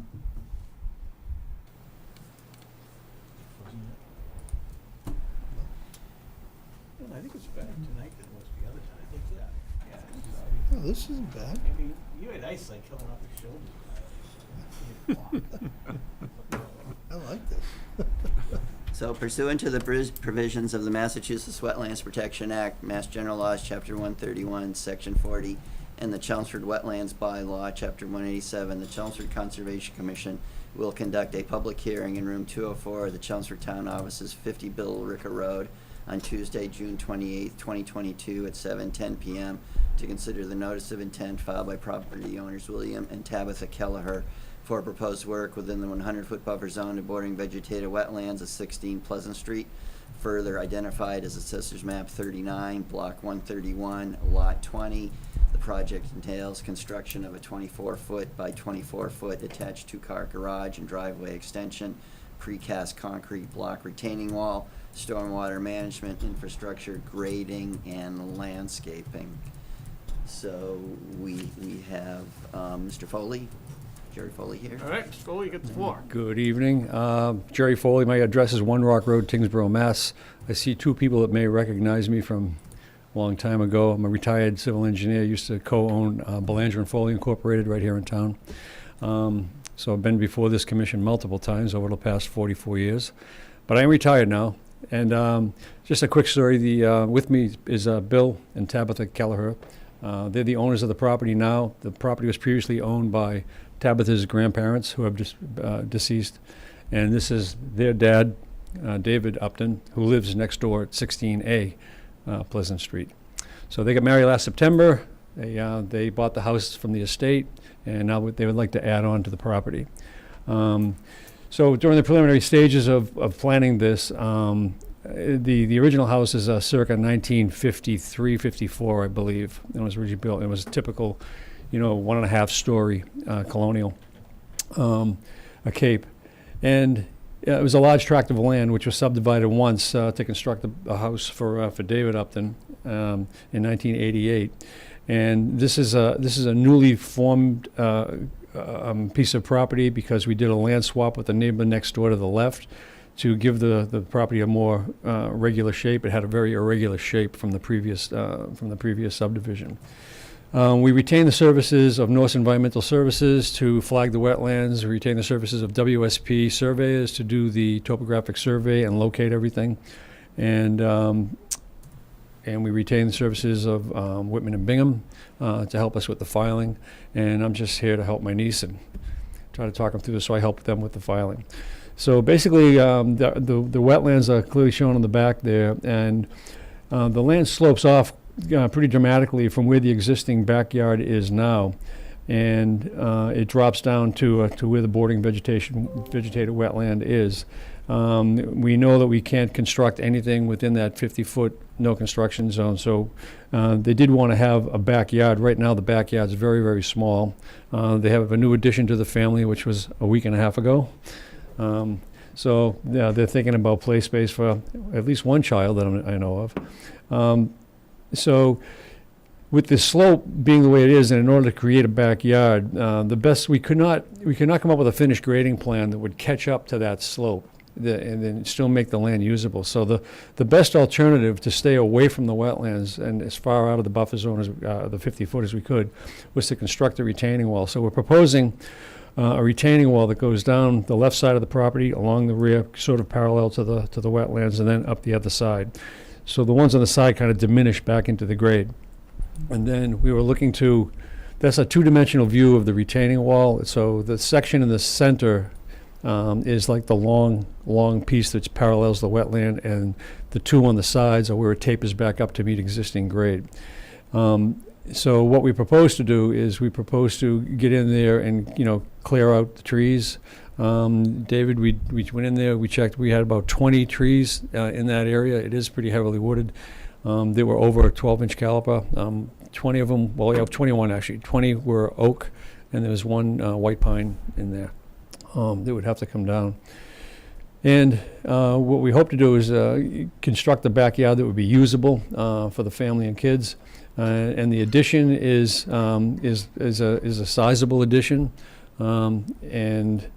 I think it's better tonight than it was the other time. I think, yeah. Oh, this isn't bad. I mean, you had ice like coming off your shoulders. I like this. So pursuant to the provisions of the Massachusetts Wetlands Protection Act, Mass General Laws, Chapter 131, Section 40, and the Chelmsford Wetlands Bylaw, Chapter 187, the Chelmsford Conservation Commission will conduct a public hearing in Room 204 of the Chelmsford Town Offices, 50 Billerica Road, on Tuesday, June 28, 2022, at 7:10 p.m. to consider the notice of intent filed by property owners William and Tabitha Kelleher for proposed work within the 100-foot buffer zone of bordering vegetated wetlands of 16 Pleasant Street, further identified as Assessor's Map 39, Block 131, Lot 20. The project entails construction of a 24-foot by 24-foot attached two-car garage and driveway extension, precast concrete block retaining wall, stormwater management infrastructure, grading, and landscaping. So we have Mr. Foley, Jerry Foley here. All right, Mr. Foley, you get the floor. Good evening. Jerry Foley, my address is 1 Rock Road, Tingsboro, Mass. I see two people that may recognize me from a long time ago. I'm a retired civil engineer, used to co-own Belanger and Foley Incorporated right here in town. So I've been before this commission multiple times over the past 44 years. But I am retired now. And just a quick story, with me is Bill and Tabitha Kelleher. They're the owners of the property now. The property was previously owned by Tabitha's grandparents, who have just deceased. And this is their dad, David Upton, who lives next door at 16A Pleasant Street. So they got married last September. They bought the house from the estate, and now they would like to add on to the property. So during the preliminary stages of planning this, the original house is circa 1953, 54, I believe. It was originally built. It was a typical, 1.5 story colonial, a cape. And it was a large tract of land which was subdivided once to construct a house for David Upton in 1988. And this is a newly formed piece of property because we did a land swap with the neighbor next door to the left to give the property a more regular shape. It had a very irregular shape from the previous subdivision. We retain the services of Norse Environmental Services to flag the wetlands. We retain the services of WSP surveyors to do the topographic survey and locate everything. And we retain the services of Whitman and Bingham to help us with the filing. And I'm just here to help my niece and try to talk them through this, so I help them with the filing. So basically, the wetlands are clearly shown on the back there, and the land slopes off pretty dramatically from where the existing backyard is now. And it drops down to where the bordering vegetated wetland is. We know that we can't construct anything within that 50-foot no construction zone, so they did want to have a backyard. Right now, the backyard's very, very small. They have a new addition to the family, which was a week and a half ago. So yeah, they're thinking about play space for at least one child that I know of. So with the slope being the way it is, and in order to create a backyard, we could not come up with a finished grading plan that would catch up to that slope and then still make the land usable. So the best alternative to stay away from the wetlands and as far out of the buffer zone as the 50-foot as we could was to construct a retaining wall. So we're proposing a retaining wall that goes down the left side of the property along the rear, sort of parallel to the wetlands, and then up the other side. So the ones on the side kind of diminish back into the grade. And then we were looking to, that's a two-dimensional view of the retaining wall. So the section in the center is like the long piece that parallels the wetland, and the two on the sides are where it tapers back up to meet existing grade. So what we propose to do is we propose to get in there and, clear out the trees. David, we went in there, we checked, we had about 20 trees in that area. It is pretty heavily wooded. They were over a 12-inch caliper. 20 of them, well, we have 21 actually. 20 were oak, and there was one white pine in there that would have to come down. And what we hope to do is construct a backyard that would be usable for the family and kids. And the addition is a sizable addition, and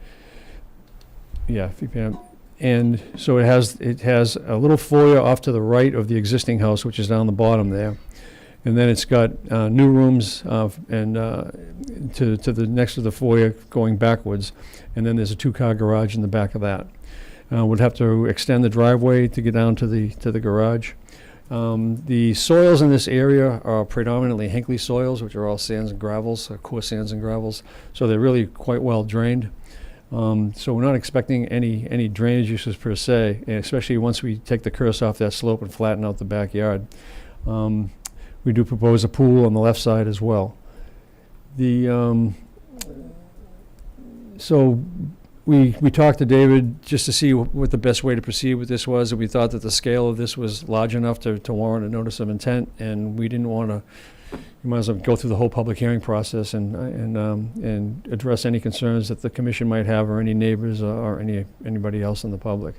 yeah, if you can. And so it has a little foyer off to the right of the existing house, which is down the bottom there, and then it's got new rooms and to the next to the foyer going backwards, and then there's a 2-car garage in the back of that. Would have to extend the driveway to get down to the garage. The soils in this area are predominantly Hinckley soils, which are all sands and gravels, coarse sands and gravels, so they're really quite well drained. So we're not expecting any drainage issues per se, and especially once we take the curse off that slope and flatten out the backyard. We do propose a pool on the left side as well. So we talked to David just to see what the best way to proceed with this was, and we thought that the scale of this was large enough to warrant a notice of intent, and we didn't want to. You might as well go through the whole public hearing process and address any concerns that the commission might have, or any neighbors or anybody else in the public.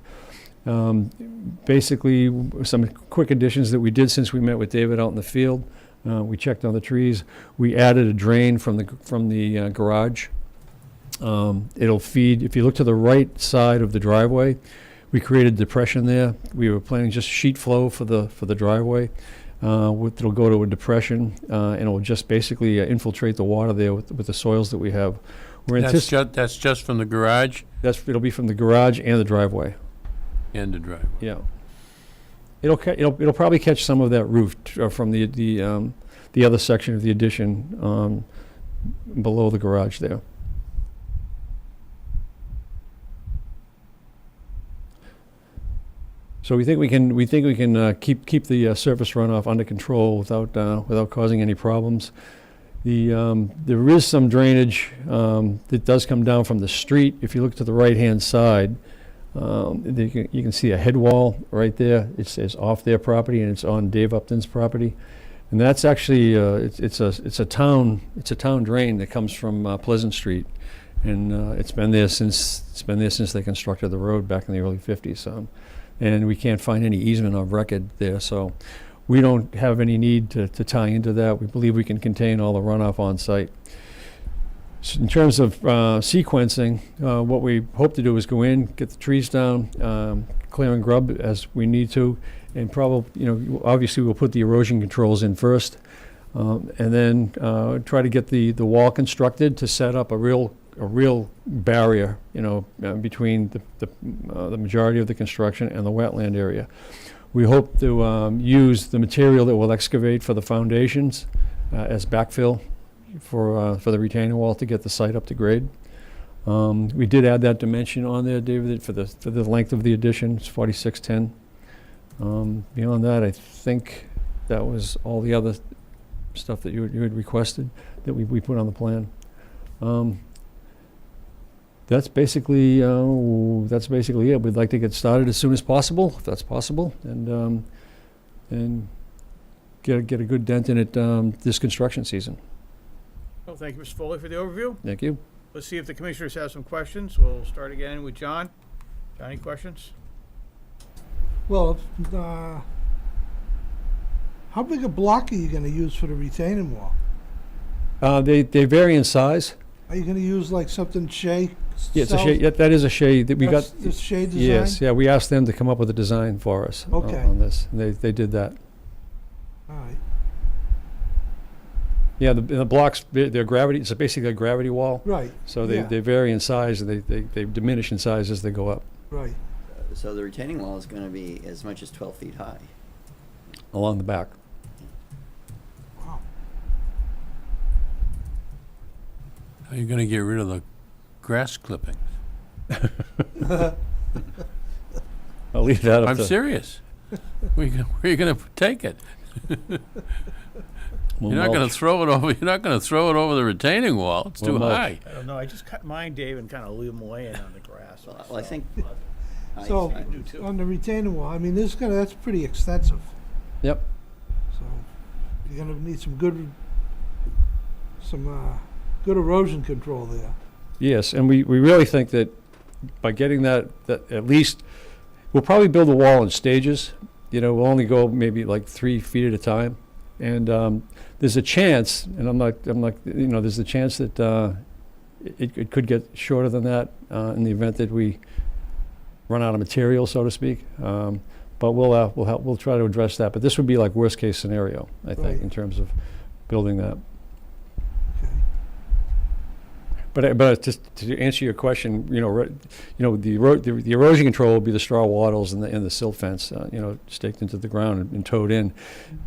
Basically, some quick additions that we did since we met with David out in the field. We checked on the trees. We added a drain from the garage. It'll feed. If you look to the right side of the driveway, we created a depression there. We were planning just sheet flow for the driveway. It'll go to a depression, and it'll just basically infiltrate the water there with the soils that we have. That's just from the garage It'll be from the garage and the driveway. and the driveway. Yeah. It'll probably catch some of that roof from the other section of the addition below the garage there. So we think we can keep the surface runoff under control without causing any problems. There is some drainage that does come down from the street. If you look to the right-hand side, you can see a head wall right there. It's off their property, and it's on Dave Upton's property, and that's actually it's a town drain that comes from Pleasant Street, and it's been there since they constructed the road back in the early '50s. And we can't find any easement of record there, so we don't have any need to tie into that. We believe we can contain all the runoff on site. In terms of sequencing, what we hope to do is go in, get the trees down, clear and grub as we need to, and obviously we'll put the erosion controls in first, and then try to get the wall constructed to set up a real barrier, between the majority of the construction and the wetland area. We hope to use the material that we'll excavate for the foundations as backfill for the retaining wall to get the site up to grade. We did add that dimension on there, David, for the length of the addition. It's 4610. Beyond that, I think that was all the other stuff that you had requested that we put on the plan. That's basically it. We'd like to get started as soon as possible, if that's possible, and get a good dent in it this construction season. Well, thank you, Mr. Foley, for the overview. Thank you. Let's see if the commissioners have some questions. We'll start again with John. John, any questions? Well, how big a block are you gonna use for the retaining wall? They vary in size. Are you gonna use like something Shea? Yeah, it's a sells? shade. Yeah, that is a shade that we That's got. the Shea design? Yes, yeah, we asked them to come up with a design for us Okay. on this. And they did that. All right. Yeah, the blocks, they're gravity. It's basically a gravity wall. Right. So yeah, they vary in size, and they diminish in size as they go up Right. So the retaining wall is going to be as much as 12 feet high. along the back. Wow. How are you gonna get rid of the grass clippings? I'll leave that up I'm to. serious. Where you gonna take it? we'll You're not gonna mulch. throw it over, you're not gonna throw it over the retaining wall. It's We'll too mulch. high. I don't know. I just cut mine, Dave, and kind of leave them laying on the grass. Well, I think. So, I do too. on the retaining wall, I mean, that's pretty extensive. Yep. So, you're gonna need some good erosion control there. Yes, and we really think that by getting that at least, we'll probably build a wall in stages. We'll only go maybe like 3 feet at a time. And there's a chance, and there's a chance that it could get shorter than that in the event that we run out of material, so to speak. But we'll try to address that. But this would be like worst case scenario, I think, Right. in terms of building that. Okay. But just to answer your question, the erosion control will be the straw wattles and the silt fence, staked into the ground and towed in.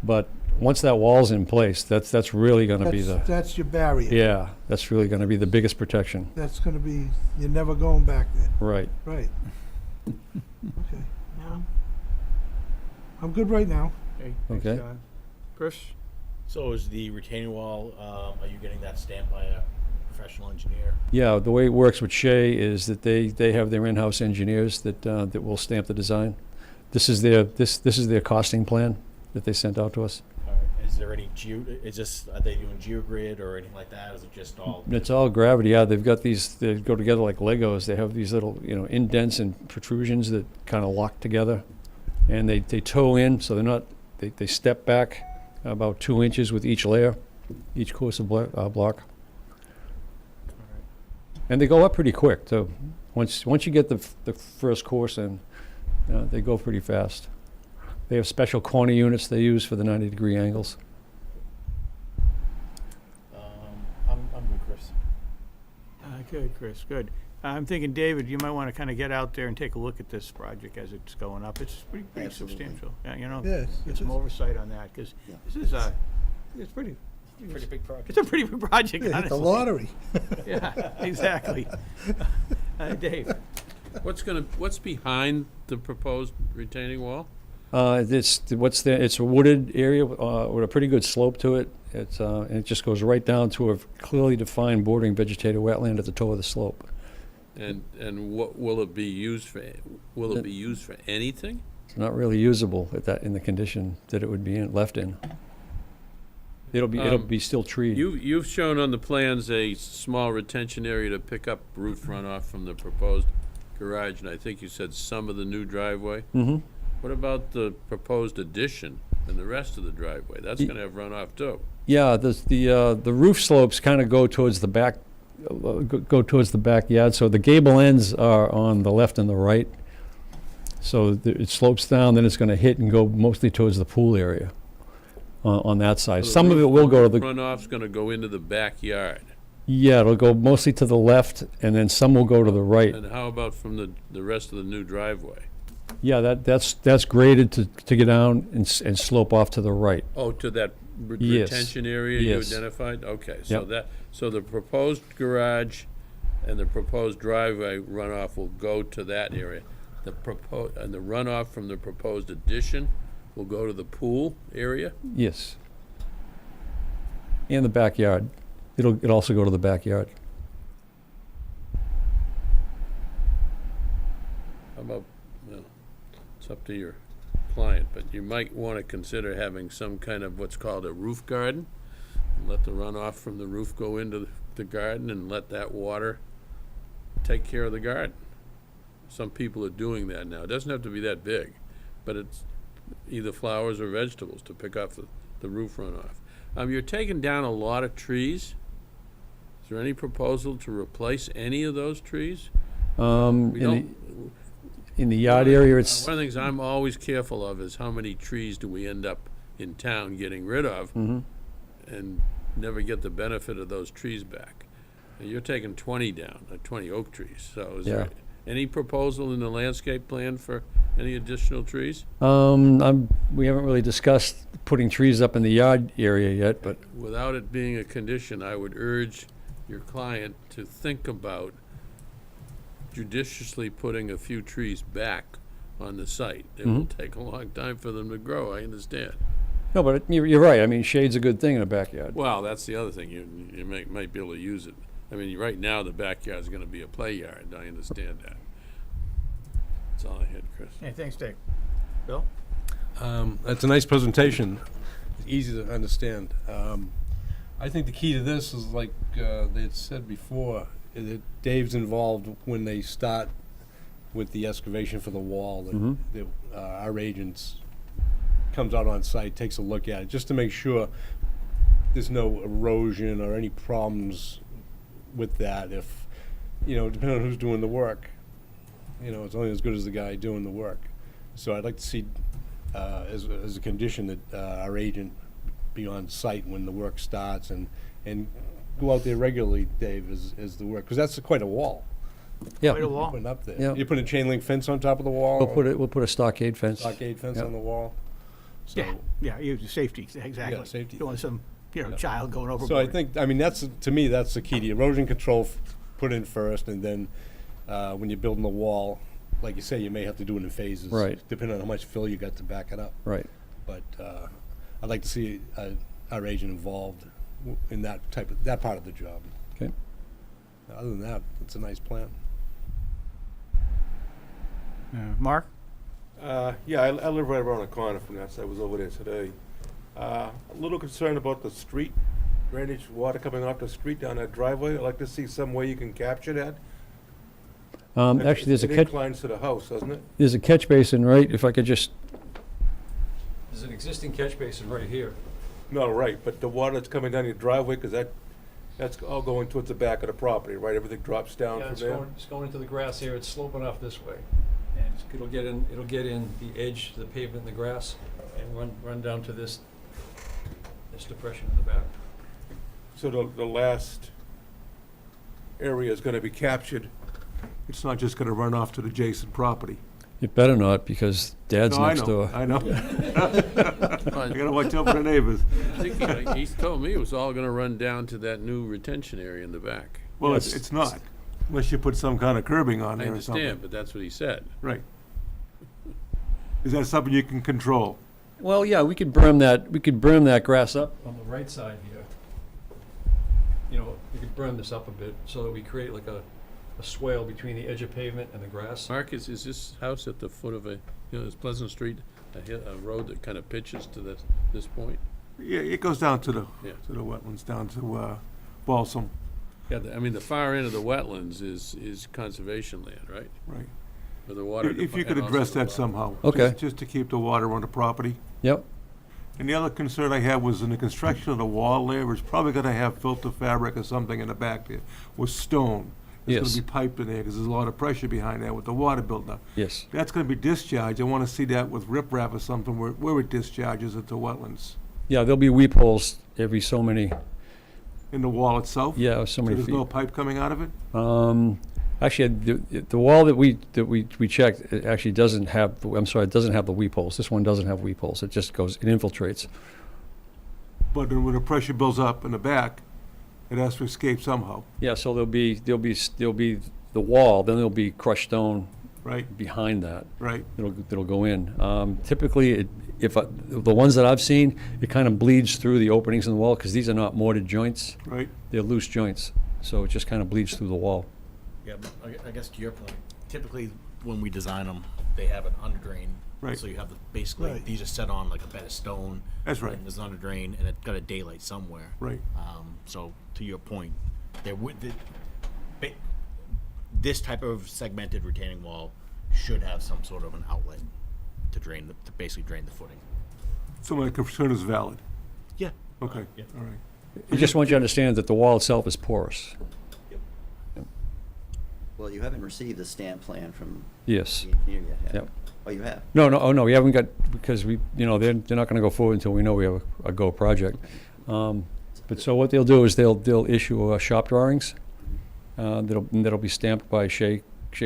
But once that wall's in place, that's really going to be That's your barrier. yeah, that's really going to be the biggest protection. That's gonna be, you're never going back there. Right. Right. Okay. Well, I'm good right now. Okay. Thanks, Okay. John. Chris? So is the retaining wall, are you getting that stamped by a professional engineer? Yeah, the way it works with Shea is that they have their in-house engineers that will stamp the design. This is their costing plan that they sent out to us. All right. Is there any are they doing geogrid or anything like that? Is it just all? It's all gravity. Yeah, they've got these. They go together like Legos. They have these little, indents and protrusions that kind of lock together, and they tow in. So they're not. They step back about 2 inches with each layer, each course of block, and they go up pretty quick. So once you get the first course in, they go pretty fast. They have special corner units they use for the 90-degree angles. I'm good, Chris. Good, Chris, good. I'm thinking, David, you might want to kind of get out there and take a look at this project as it's going up. It's pretty Absolutely. substantial. Yeah, Yes. get some oversight on that, because Yeah. this is, it's pretty, Pretty big project. it's a pretty big project, Yeah, hit the honestly. lottery. Yeah, exactly. Dave? What's behind the proposed retaining wall? It's a wooded area with a pretty good slope to it. And it just goes right down to a clearly defined bordering vegetated wetland at the toe of the slope. And what will it be used for? Will it be used for anything? It's not really usable in the condition that it would be left in. It'll be still treed. You've shown on the plans a small retention area to pick up roof runoff from the proposed garage, and I think you said some of the new driveway. Mm-hmm. What about the proposed addition and the rest of the driveway? That's Ye- gonna have runoff too. Yeah, the roof slopes kind of go towards the back, go towards the backyard. So the gable ends are on the left and the right. So it slopes down, then it's going to hit and go mostly towards the pool area on that side. So the Some of it roof- will go to the Runoff's gonna go into the backyard. yeah, it'll go mostly to the left, and then some will go to the right. And how about from the rest of the new driveway? Yeah, that's graded to get down and slope off to the right. Oh, to that Yes. retention area you Yes. identified? Okay, Yep. so the proposed garage and the proposed driveway runoff will go to that area. And the runoff from the proposed addition will go to the pool area? Yes. And the backyard. It'll also go to the backyard. about, well, it's up to your client, but you might want to consider having some kind of what's called a roof garden. Let the runoff from the roof go into the garden and let that water take care of the garden. Some people are doing that now. It doesn't have to be that big, but it's either flowers or vegetables to pick up the roof runoff. You're taking down a lot of trees. Is there any proposal to replace any of those trees? We don't. In the yard area, it's, One of the things I'm always careful of is how many trees do we end up in town getting rid of and never get the benefit of those trees back. And you're taking 20 down, 20 oak trees. So is there any proposal in the landscape plan for any additional trees? we haven't really discussed putting trees up in the yard area yet, but Without it being a condition, I would urge your client to think about judiciously putting a few trees back on the site. It will take a long time for them to grow, I understand. no, but you're right. I mean, shade's a good thing in a backyard. Well, that's the other thing, you might be able to use it. I mean, right now, the backyard's gonna be a play yard, I understand that. That's all I had, Chris. Hey, thanks, Dave. Bill? That's a nice presentation, easy to understand. I think the key to this is like they had said before, that Dave's involved when they start with the excavation for the wall. Our agents comes out on site, takes a look at it, just to make sure there's no erosion or any problems with that. If, depending on who's doing the work, it's only as good as the guy doing the work. So I'd like to see, as a condition, that our agent be on site when the work starts and go out there regularly, Dave, as the work, because that's quite a wall Yeah, Quite a wall. putting up there. Yeah. You put a chain link fence on top of the wall? we'll put a stockade fence. Stockade fence Yep. on the wall? So, Yeah, use the safety, exactly. Yeah, safety. Don't want some, child going overboard. So I think, that's, to me, that's the key. The erosion control put in first, and then when you're building the wall, like you say, you may have to do it in phases. Right. Depending on how much fill you got to back it up. Right. But I'd like to see our agent involved in that part of the job. Okay. Other than that, it's a nice plan. Mark? Yeah, I live right around the corner from that, so I was over there today. A little concerned about the street drainage, water coming off the street down that driveway. I'd like to see some way you can capture that. Actually, there's a It catch, inclines to the house, doesn't it? there's a catch basin, right? If I could just. There's an existing catch basin right here. No, right, but the water that's coming down your driveway, because that's all going towards the back of the property, right? Everything drops down Yeah, from it's there? going into the grass here. It's sloping off this way. And it'll get in the edge, the pavement and the grass, and run down to this depression in the back. So the last area is gonna be captured. It's not just gonna run off to the adjacent property. It better not, because Dad's No, next door. I know. I gotta watch out for the neighbors. I think he told me it was all gonna run down to that new retention area in the back. Well, Yes. it's not, unless you put some kind of curbing on I there or something. understand, but that's what he said. Right. Is that something you can control? Well, yeah, we could berm that grass up on the right side here. We could berm this up a bit so that we create like a swale between the edge of pavement and the grass. Mark, is this house at the foot of this Pleasant Street, a road that kind of pitches to this point? Yeah, it goes down to the Yeah. wetlands, down to Balsam. Yeah, I mean, the far end of the wetlands is conservation land, right? Right. Where the water. If you could and also address the that water. somehow. Okay. Just to keep the water on the property. Yep. And the other concern I had was in the construction of the wall there, it's probably gonna have filter fabric or something in the back there, with stone. It's Yes. gonna be piped in there, because there's a lot of pressure behind there with the water building up. Yes. That's gonna be discharged, I wanna see that with riprap or something, where it discharges into wetlands. Yeah, there'll be weep holes every so many, In the wall itself? yeah, so So many there's feet. no pipe coming out of it? Actually, the wall that we checked, it actually doesn't have, it doesn't have the weep holes. This one doesn't have weep holes. It just goes, it infiltrates. But then when the pressure builds up in the back, it has to escape somehow, Yeah, so there'll be the wall, then there'll be crushed stone right? behind that. Right. It'll go in. Typically, the ones that I've seen, it kind of bleeds through the openings in the wall, because these are not mortared joints. Right. They're loose joints, so it just kind of bleeds through the wall. Yeah, but I guess to your point, typically when we design them, they have an under drain. Right. So you have basically, Right. these are set on like a bed of stone. That's right. And there's an under drain and it's got a daylight somewhere. Right. So to your point, there would, this type of segmented retaining wall should have some sort of an outlet to drain, to basically drain the footing. So my concern is valid. Yeah. Okay, Yeah. all right. I just want you to understand that the wall itself is porous. Well, you haven't received the stamp plan from Yes. the engineer yet, have you? Yep. Oh, you have? No, no, oh, no, we haven't got, because we, you know, they're not gonna go forward until we know we have a go project. But so what they'll do is they'll issue shop drawings, that'll be stamped by Shea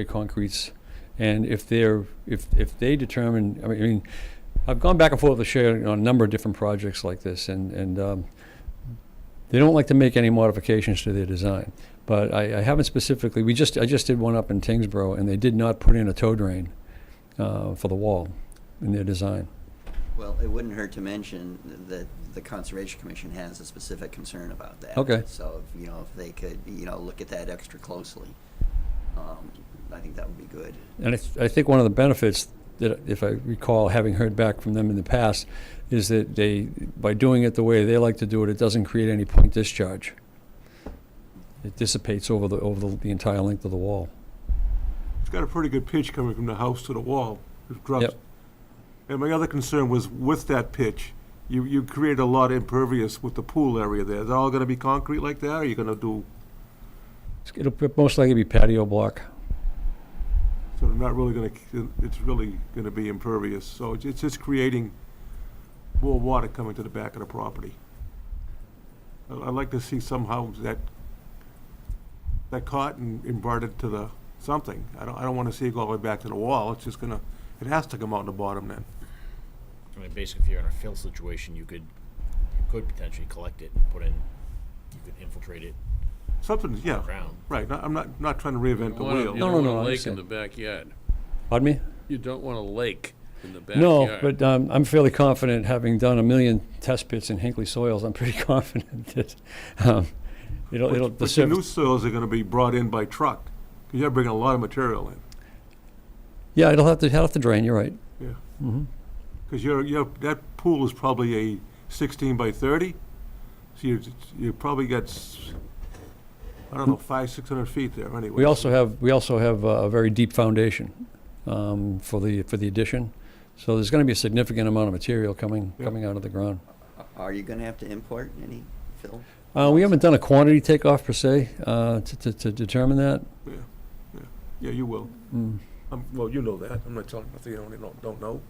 Concretes. And if they determine, I mean, I've gone back and forth with Shea on a number of different projects like this, and they don't like to make any modifications to their design. But I haven't specifically, I just did one up in Tingsboro, and they did not put in a tow drain for the wall in their design. Well, it wouldn't hurt to mention that the Conservation Commission has a specific concern about that. Okay. So, if they could, look at that extra closely, I think that would be good. And I think one of the benefits that, if I recall, having heard back from them in the past, is that by doing it the way they like to do it, it doesn't create any point discharge. It dissipates over the entire length of the wall. It's got a pretty good pitch coming from the house to the wall. It drops. Yep. And my other concern was with that pitch, you create a lot of impervious with the pool area there. Is it all gonna be concrete like that, or are you gonna do, It'll most likely be patio block. so they're not really it's really gonna be impervious? So it's just creating more water coming to the back of the property. I'd like to see somehow that caught and inverted to the something. I don't wanna see it go all the way back to the wall. It's just it has to come out in the bottom then. I mean, basically, if you're in a fill situation, you could potentially collect it and you could infiltrate it Something, yeah, ground. right. I'm not trying to reinvent the wheel. No, You don't no, want no, a I lake in understand. the backyard. Pardon me? You don't want a lake in the backyard. No, but I'm fairly confident, having done 1 million test pits in Hinckley soils, I'm pretty confident that the But the new surface. soils are gonna be brought in by truck, 'cause you're bringing a lot of material in. Yeah, it'll have to drain, you're right. Yeah. Mm-hmm. Because that pool is probably a 16 by 30, so you probably got, 500-600 feet there anyway. We also have a very deep foundation for the addition, so there's going to be a significant amount of material coming out of the ground. Are you gonna have to import any fill? We haven't done a quantity takeoff per se to determine that. Yeah, you will. Mm. Well, you know that. I'm not telling nothing you don't know.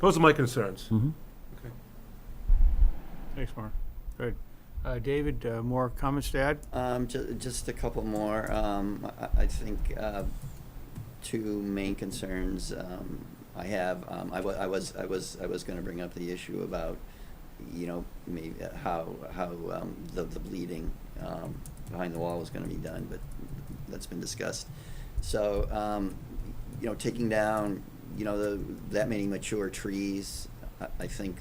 Those are my concerns. Mhm. Okay. Thanks, Mark. Good. David, more comments to add? Just a couple more. I think two main concerns I have. I was going to bring up the issue about, maybe how the bleeding behind the wall was going to be done, but that's been discussed. So, taking down, that many mature trees, I think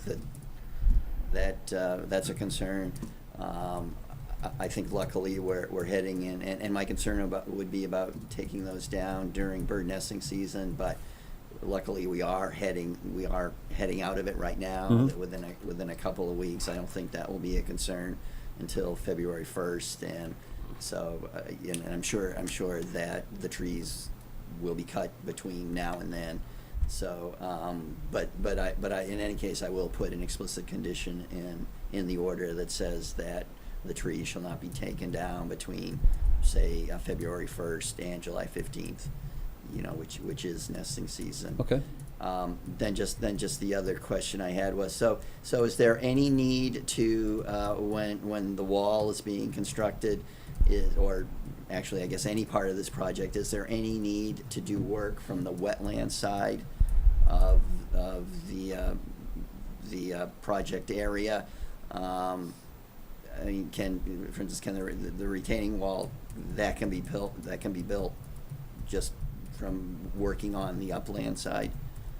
that's a concern. I think luckily we're heading in, and my concern would be about taking those down during bird nesting season, but luckily we are heading out of it right now. Mhm. Within a couple of weeks. I don't think that will be a concern until February 1st, and so and I'm sure that the trees will be cut between now and then. So, but I in any case, I will put an explicit condition in the order that says that the trees shall not be taken down between, say, February 1st and July 15th, which is nesting season. Okay. Then just the other question I had was, so is there any need to, when the wall is being constructed, or actually I guess any part of this project, is there any need to do work from the wetland side of the project area? I mean, for instance, can the retaining wall that can be built just from working on the upland side?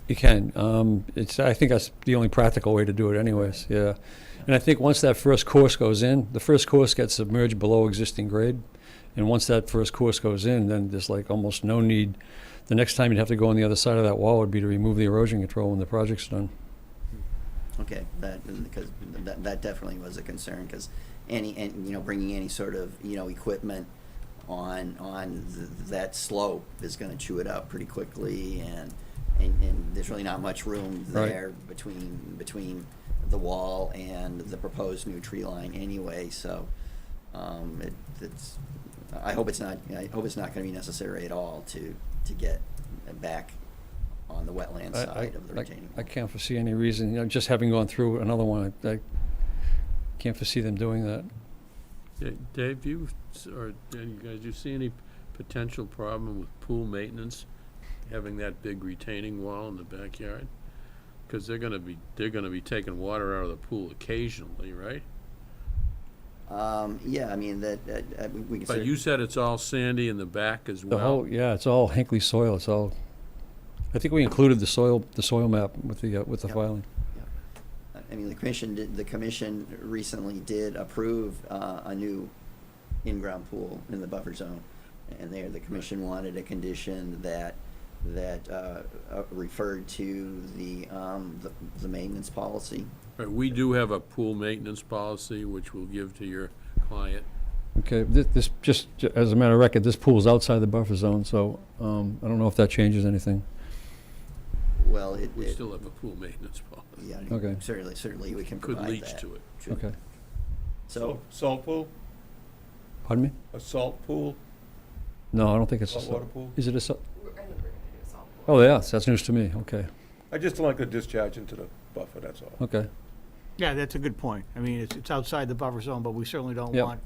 You can. I think that's the only practical way to do it anyways, yeah. And I think once that first course goes in, the first course gets submerged below existing grade, And once that first course goes in, then there's like almost no need. The next time you'd have to go on the other side of that wall would be to remove the erosion control when the project's done. Okay, because that definitely was a concern, because bringing any sort of, equipment on that slope is gonna chew it up pretty quickly, and there's really not much room Right. there between the wall and the proposed new tree line anyway, so, I hope it's not gonna be necessary at all to get back on the wetland side of the retaining I wall. can't foresee any reason, just having gone through another one, I can't foresee them doing that. Dave, you guys, you see any potential problem with pool maintenance, having that big retaining wall in the backyard? Because they're gonna be taking water out of the pool occasionally, right? Yeah, I mean, we can. But you said it's all sandy in the back as The well? whole, yeah, it's all Hinckley soil, it's all, I think we included the soil map with the Yep. filing. I mean, the commission recently did approve a new in-ground pool in the buffer zone. And there, the commission wanted a condition that referred to the maintenance policy. Right, we do have a pool maintenance policy, which we'll give to your client. Okay, this, just as a matter of record, this pool's outside the buffer zone, so I don't know if that changes anything. Well, We still have a pool maintenance policy. yeah, Okay. certainly we can Could provide leach that. to it. Sure. Okay. So, Salt pool? Pardon me? A salt pool? No, I don't think it's a Saltwater pool? Is it a Oh, yeah, that's news to me, okay, I just don't like to discharge into the buffer, that's all. okay. Yeah, that's a good point. I mean, it's outside the buffer zone, but we certainly don't Yep. want,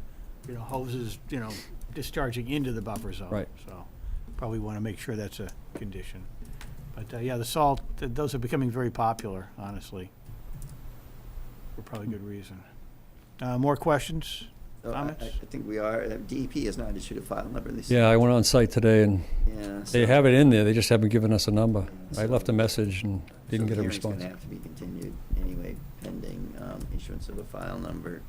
hoses, discharging into the buffer zone. Right. So probably want to make sure that's a condition. But, yeah, the salt, those are becoming very popular, honestly. For probably good reason. More questions? so Comments? I think we are, DEP has not issued a file number this. Yeah, I went on site today and Yeah, they so- have it in there, they just haven't given us a number. I So- left a message and didn't So get a the hearing's response. gonna have to be continued anyway, pending issuance of a file number.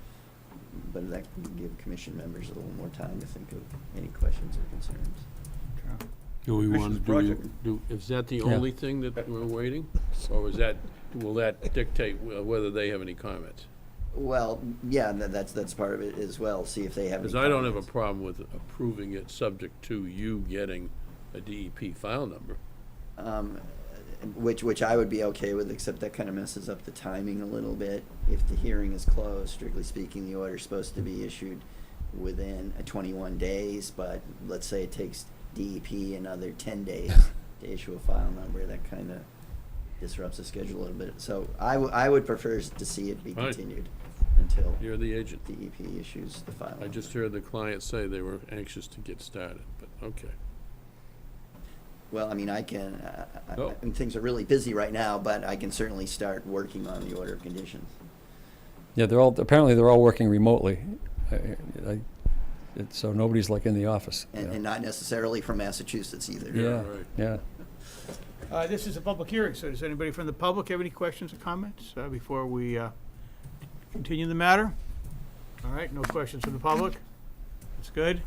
But that can give commission members a little more time to think of any questions or concerns. Do we Vicious want to project. is that the Yeah. only thing that we're waiting? Or will that dictate whether they have any comments? Well, yeah, that's part of it as well, see if they have any Because I don't have a comments. problem with approving it, subject to you getting a DEP file number. Which I would be okay with, except that kind of messes up the timing a little bit. If the hearing is closed, strictly speaking, the order's supposed to be issued within 21 days, but let's say it takes DEP another 10 days to issue a file number, that kind of disrupts the schedule a little bit. So I would prefer to see it be Fine. continued until You're the agent. DEP issues the file number. I just heard the client say they were anxious to get started, but okay. Well, I mean, I Oh. mean, things are really busy right now, but I can certainly start working on the order of conditions. Yeah, apparently they're all working remotely. So nobody's like in the office. And not necessarily from Massachusetts either. Yeah, right. yeah. This is a public hearing, so does anybody from the public have any questions or comments before we continue the matter? All right, no questions from the public. That's good.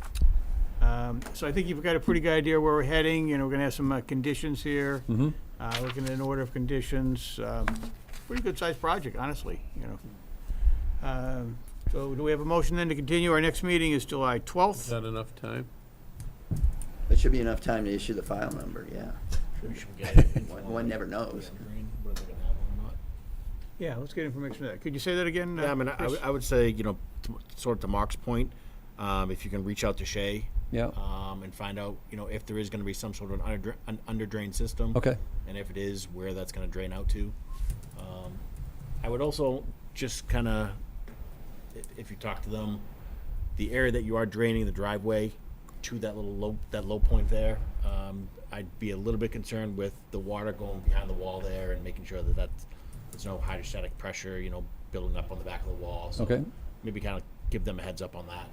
So I think you've got a pretty good idea where we're heading. We're going to have some conditions here. Mm-hmm. Looking at an order of conditions. Pretty good-sized project, honestly, So do we have a motion then to continue? Our next meeting is July Is 12th. that enough time? It should be enough time to issue the file number, yeah. We should get it in One never knows. green, whether they're gonna have one or not. Yeah, let's get information on that. Could you say that again? Yeah, I mean, Chris? I would say, sort of to Mark's point, if you can reach out to Shay, Yeah, and find out, if there is gonna be some sort of an under drain system. okay. And if it is, where that's gonna drain out to. I would also just kinda, if you talk to them, the area that you are draining the driveway to that low point there, I'd be a little bit concerned with the water going behind the wall there and making sure that there's no hydrostatic pressure, building up on the back of the wall. So Okay. maybe kind of give them a heads up on that.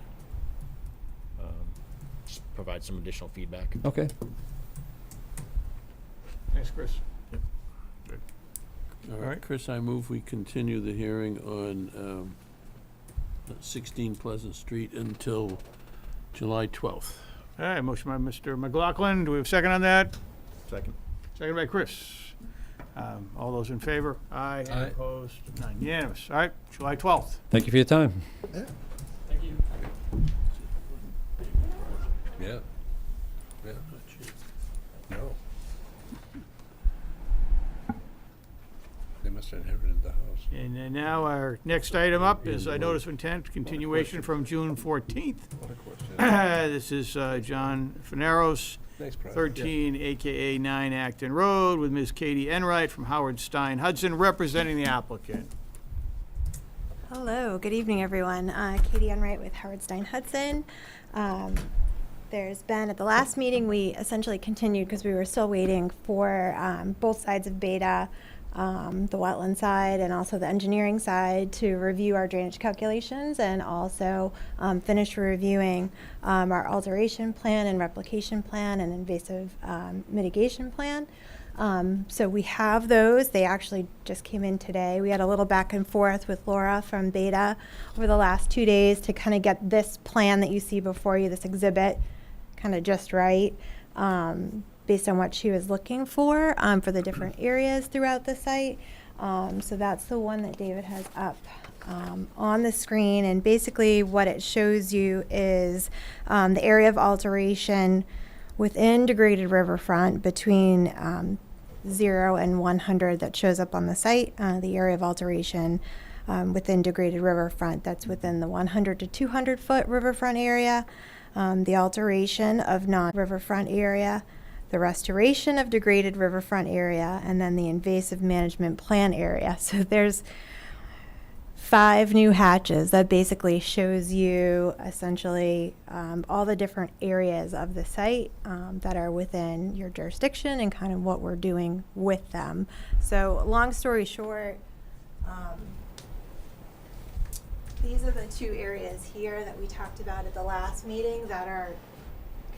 Just provide some additional feedback. Okay. Thanks, Chris. All right. right, Chris, I move we continue the hearing on 16 Pleasant Street until July 12th. All right, motion by Mr. McLaughlin. Do we have a second on that? Second. Second by Chris. All those in favor? Aye. Aye. Opposed? None. Unanimous. All right, July 12th. Thank you for your time. Yeah. Yeah. No. They must have inherited the house. And then now our next item up is a notice of intent, continuation from June 14th. What a question. This is John Faneros, Nice project. 13 AKA 9 Acton Road, with Ms. Katie Enright from Howard Stein Hudson, representing the applicant. Hello, good evening, everyone. Katie Enright with Howard Stein Hudson. There's been, at the last meeting, we essentially continued because we were still waiting for both sides of Beta, the wetland side and also the engineering side, to review our drainage calculations and also finish reviewing our alteration plan and replication plan and invasive mitigation plan. So we have those. They actually just came in today. We had a little back and forth with Laura from Beta over the last 2 days to kind of get this plan that you see before you, this exhibit, kind of just right, based on what she was looking for the different areas throughout the site. So that's the one that David has up on the screen. And basically what it shows you is the area of alteration within degraded riverfront between 0 and 100 that shows up on the site. The area of alteration within degraded riverfront that's within the 100 to 200 foot riverfront area. The alteration of non-riverfront area, the restoration of degraded riverfront area, and then the invasive management plan area. So there's 5 new hatches that basically shows you essentially all the different areas of the site that are within your jurisdiction and kind of what we're doing with them. So long story short, these are the 2 areas here that we talked about at the last meeting that are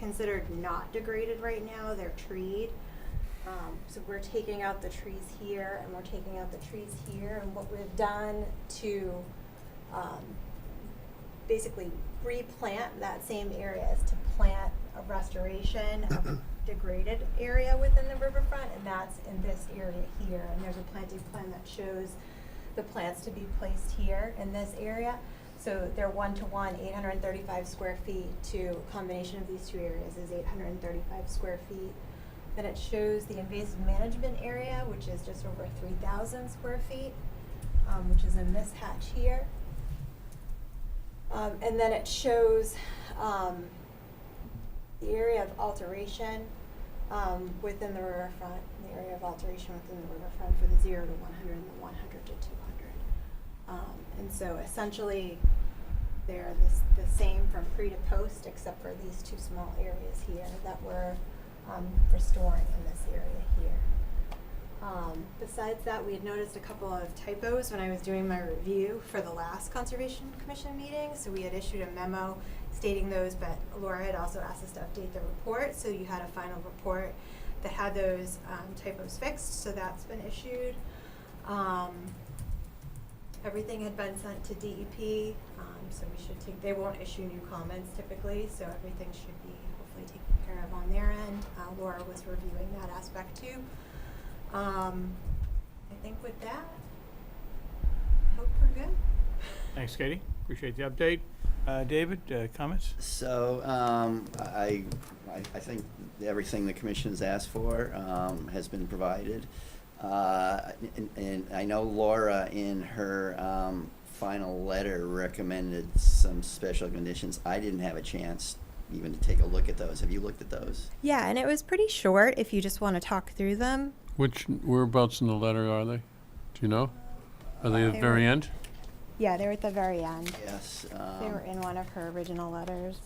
considered not degraded right now. They're treed. So we're taking out the trees here and we're taking out the trees here. And what we've done to basically replant that same area is to plant a restoration of a degraded area within the riverfront, and that's in this area here. And there's a planting plan that shows the plants to be placed here in this area. So they're 1-to-1, 835 square feet to a combination of these 2 areas is 835 square feet. Then it shows the invasive management area, which is just over 3,000 square feet, which is in this hatch here. And then it shows the area of alteration within the riverfront, the area of alteration within the riverfront for the 0 to 100 and the 100 to 200. And so essentially they're the same from pre to post, except for these 2 small areas here that we're restoring in this area here. Besides that, we had noticed a couple of typos when I was doing my review for the last Conservation Commission meeting. So we had issued a memo stating those, but Laura had also asked us to update the report. So you had a final report that had those typos fixed. So that's been issued. Everything had been sent to DEP, so we should they won't issue new comments typically, so everything should be hopefully taken care of on their end. Laura was reviewing that aspect too. I think with that, I hope we're good. Thanks, Katie. Appreciate the update. David, comments? So I think everything the commission's asked for has been provided. And I know Laura in her final letter recommended some special conditions. I didn't have a chance even to take a look at those. Have you looked at those? Yeah, and it was pretty short if you just want to talk through them. Whereabouts in the letter are they? Do you know? Are they at the They very were- end? Yeah, they were at the very end. Yes. They were in one of her original letters,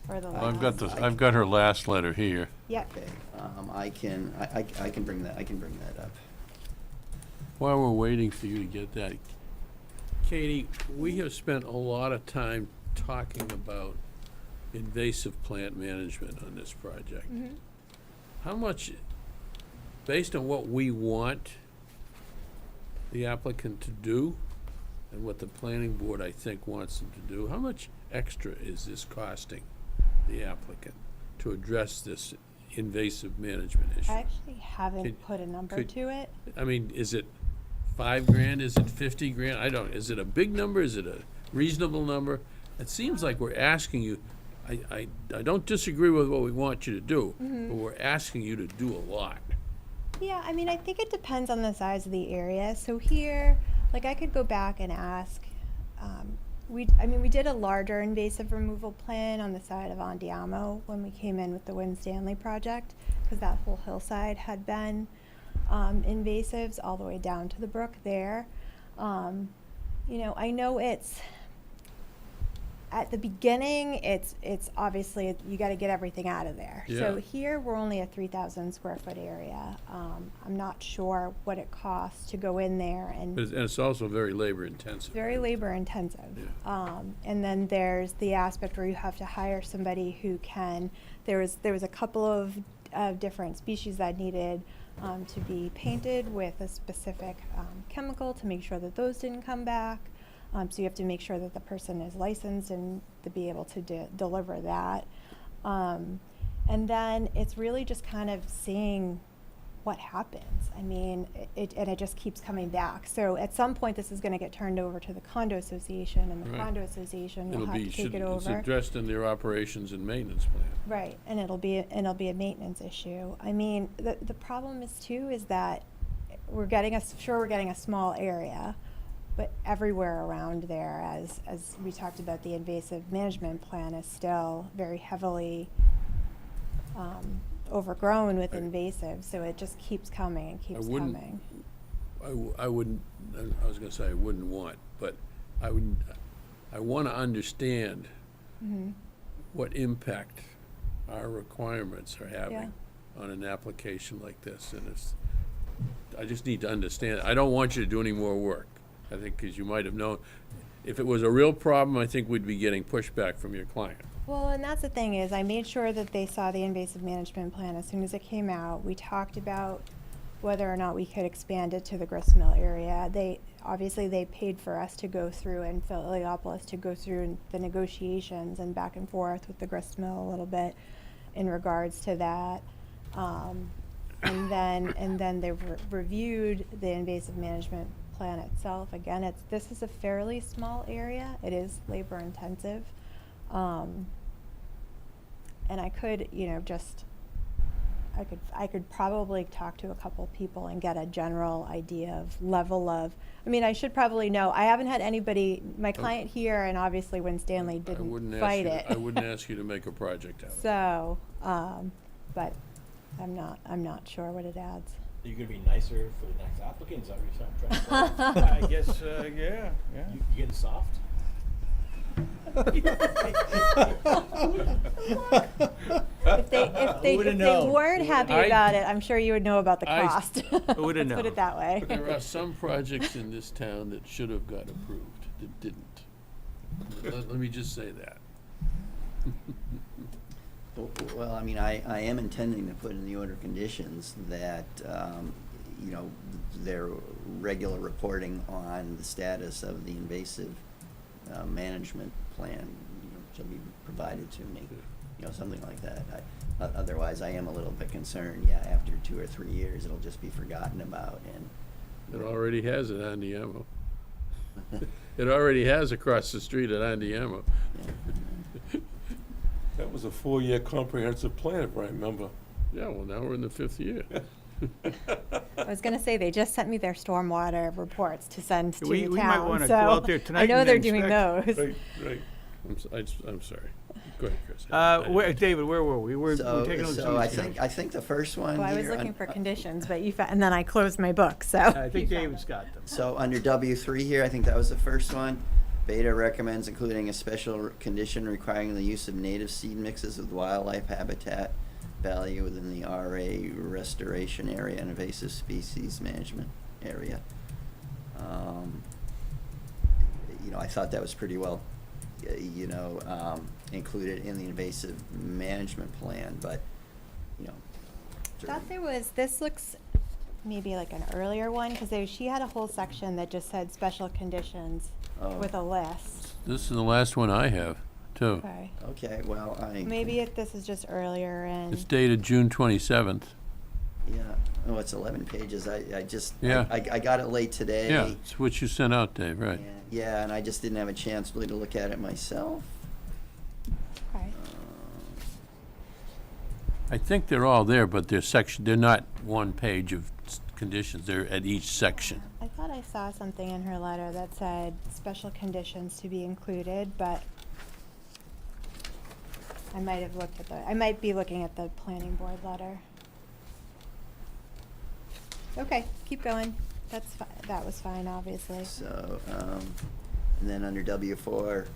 or the I've last. got I've got her last letter here. Yep. Okay. I can bring that up. While we're waiting for you to get that, Katie, we have spent a lot of time talking about invasive plant management on this project. Mm-hmm. How much, based on what we want the applicant to do and what the planning board, I think, wants them to do, how much extra is this costing? the applicant to address this invasive management issue? I actually haven't Could- put a number could- to it. I mean, is it 5 grand? Is it 50 grand? I don't, is it a big number? Is it a reasonable number? It seems like we're asking you, I don't disagree with what we want you to do, Mm-hmm. but we're asking you to do a lot. Yeah, I mean, I think it depends on the size of the area. So here, like, I could go back and ask. We did a larger invasive removal plan on the side of Andiamo when we came in with the Win Stanley project, because that whole hillside had been invasives all the way down to the brook there. I know it's at the beginning, it's obviously you got to get everything out of there. So Yeah. here we're only a 3,000 square foot area. I'm not sure what it costs to go in there and And it's also very labor intensive. very labor intensive. And then there's the aspect where you have to hire somebody who can. There was a couple of different species that needed to be painted with a specific chemical to make sure that those didn't come back. So you have to make sure that the person is licensed and to be able to deliver that. And then it's really just kind of seeing what happens. I mean, it just keeps coming back. So at some point, this is going to get turned over to the condo association, and the Right. condo association will It'll have be, to take it it's over. addressed in their operations and maintenance plan. Right, and it'll be a maintenance issue. I mean, the problem is too is that we're getting a small area, but everywhere around there, as we talked about, the invasive management plan is still very heavily overgrown with Right. invasives, so it just keeps coming and keeps wouldn't- coming. I wouldn't, I was gonna say I wouldn't want, but I wanna understand Mhm. what impact our requirements are having Yeah. on an application like this, and I just need to understand. I don't want you to do any more work. I think, because you might have known, if it was a real problem, I think we'd be getting pushback from your client. Well, and that's the thing is, I made sure that they saw the invasive management plan as soon as it came out. We talked about whether or not we could expand it to the gristmill area. Obviously they paid for us to go through, and Philiopolis to go through the negotiations and back and forth with the gristmill a little bit in regards to that. And then they reviewed the invasive management plan itself. Again, this is a fairly small area. It is labor intensive. And I could, I could probably talk to a couple people and get a general idea of level of, I should probably know. I haven't had anybody, my client here, and obviously Win Stanley I wouldn't didn't ask fight you it. to- I wouldn't ask you to make a project out of it. So, but I'm not sure what it adds. Are you gonna be nicer for the next applicant? Is that what you're trying to say? I guess, yeah. You getting soft? If they weren't happy I- about it, I'm sure you would know about the I- cost. Would've Let's put known. it that way. But there are some projects in this town that should have got approved, that didn't. Let me just say that. Well, I am intending to put in the order of conditions that, their regular reporting on the status of the invasive management plan, shall be provided to me, something like that. Otherwise, I am a little bit concerned, after 2 or 3 years, it'll just be forgotten about, and It already has at Andiamo. It already has across the street at Andiamo. That was a 4-year comprehensive plan, if I remember. Yeah, well, now we're in the 5th year. I was gonna say, they just sent me their stormwater reports to send to We the might town, wanna so go out there tonight I know and they're doing inspect. those. Right. I'm sorry. Go ahead, Chris. David, where were we? We're taking those. so I think the first one Well, I was here looking on- for conditions, but and then I closed my book, so. I think you found David's it. got them. So under W3 here, I think that was the first one. Beta recommends including a special condition requiring the use of native seed mixes with wildlife habitat value within the RA restoration area and invasive species management area. I thought that was pretty well, included in the invasive management plan, but, Thought this looks maybe like an earlier one, because she had a whole section that just said special conditions Oh. with a list. This is the last one I have. too. Okay. Okay, well, Maybe this is just earlier and. It's dated June 27th. yeah, oh, it's 11 pages. I just, Yeah. I got it late today. Yeah, it's what you sent out, Dave, right? Yeah, and I just didn't have a chance really to look at it myself. Okay. I think they're all there, but they're not one page of conditions, they're at each section. I thought I saw something in her letter that said special conditions to be included, but I might have looked at I might be looking at the planning board letter. Okay, keep going. That was fine, obviously. So, and then under W4,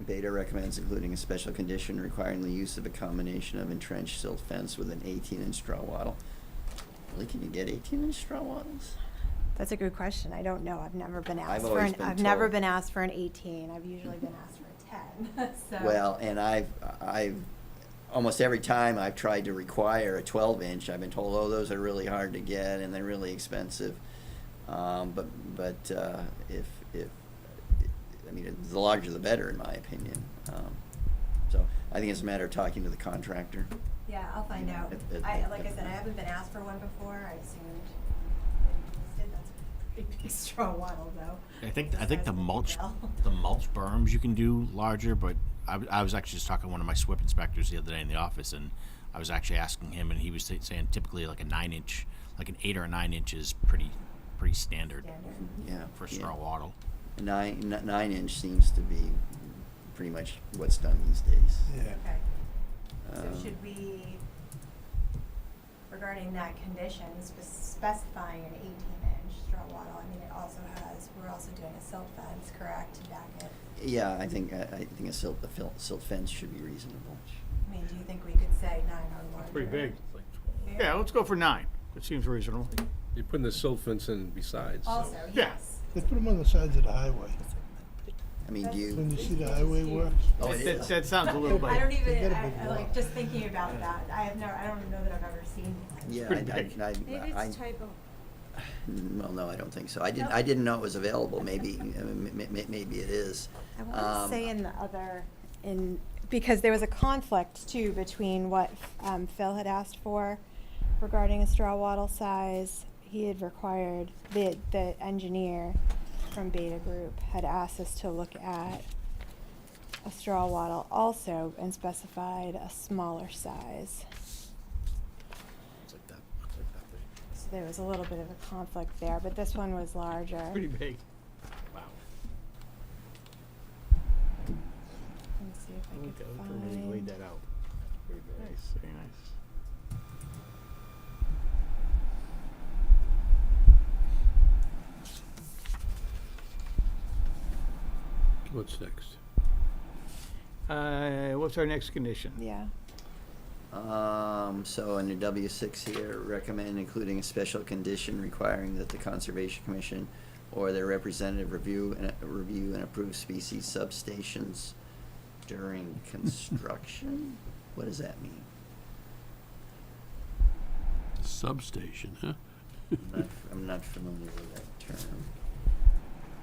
Beta recommends including a special condition requiring the use of a combination of entrenched silt fence with an 18-inch straw wattle. Really, can you get 18-inch straw wattles? That's a good question. I don't know. I've never been asked for always an. been I've never told. been asked for an 18. I've usually been asked for a 10. So. Well, and I've almost every time I've tried to require a 12-inch, I've been told, oh, those are really hard to get and they're really expensive. But if I mean, the larger the better, in my opinion. So I think it's a matter of talking to the contractor. Yeah, I'll find out. Like I said, I haven't been asked for one before. I assumed it existed. That's a pretty big straw wattle, though. I think the Size of a mulch bell. the mulch berms you can do larger, but I was actually just talking to one of my SWIP inspectors the other day in the office, and I was actually asking him, and he was saying typically like a 9-inch, like an 8 or a 9 inch is pretty standard Yeah. for a straw wattle. 9-inch seems to be pretty much what's done these days. Yeah. Okay. So Um, should we, regarding that condition, specifying an 18-inch straw wattle? I mean, it also has. We're also doing a silt fence, correct, to back it. Yeah, I think a silt fence should be reasonable. I mean, do you think we could say 9 or larger? Pretty big. Yeah, let's go for 9. It seems reasonable. You're putting the silt fence in besides. so- Also, Yeah. yes. They put them on the sides of the highway. I mean, do When you? you see the highway work, Oh, it is. That sounds a little I don't bit. even. They get a big I wall. like just thinking about that. I don't know that I've ever seen one. Yeah, pretty big. Maybe it's typo. well, no, I don't think so. I Nope. didn't know it was available. Maybe maybe it is. I want to say in the other, because there was a conflict too between what Phil had asked for regarding a straw wattle size. He had required, the engineer from Beta Group had asked us to look at a straw wattle also and specified a smaller size. It's like that. It's like that big. So there was a little bit of a conflict there, but this one was larger. Pretty big. Wow. Let me see if I can find. that out. Very nice, very nice. What's next? What's our next condition? Yeah. So under W6 here, recommend including a special condition requiring that the Conservation Commission or their representative review and approve species substations during construction. What does that mean? Substation, huh? I'm not familiar with that term.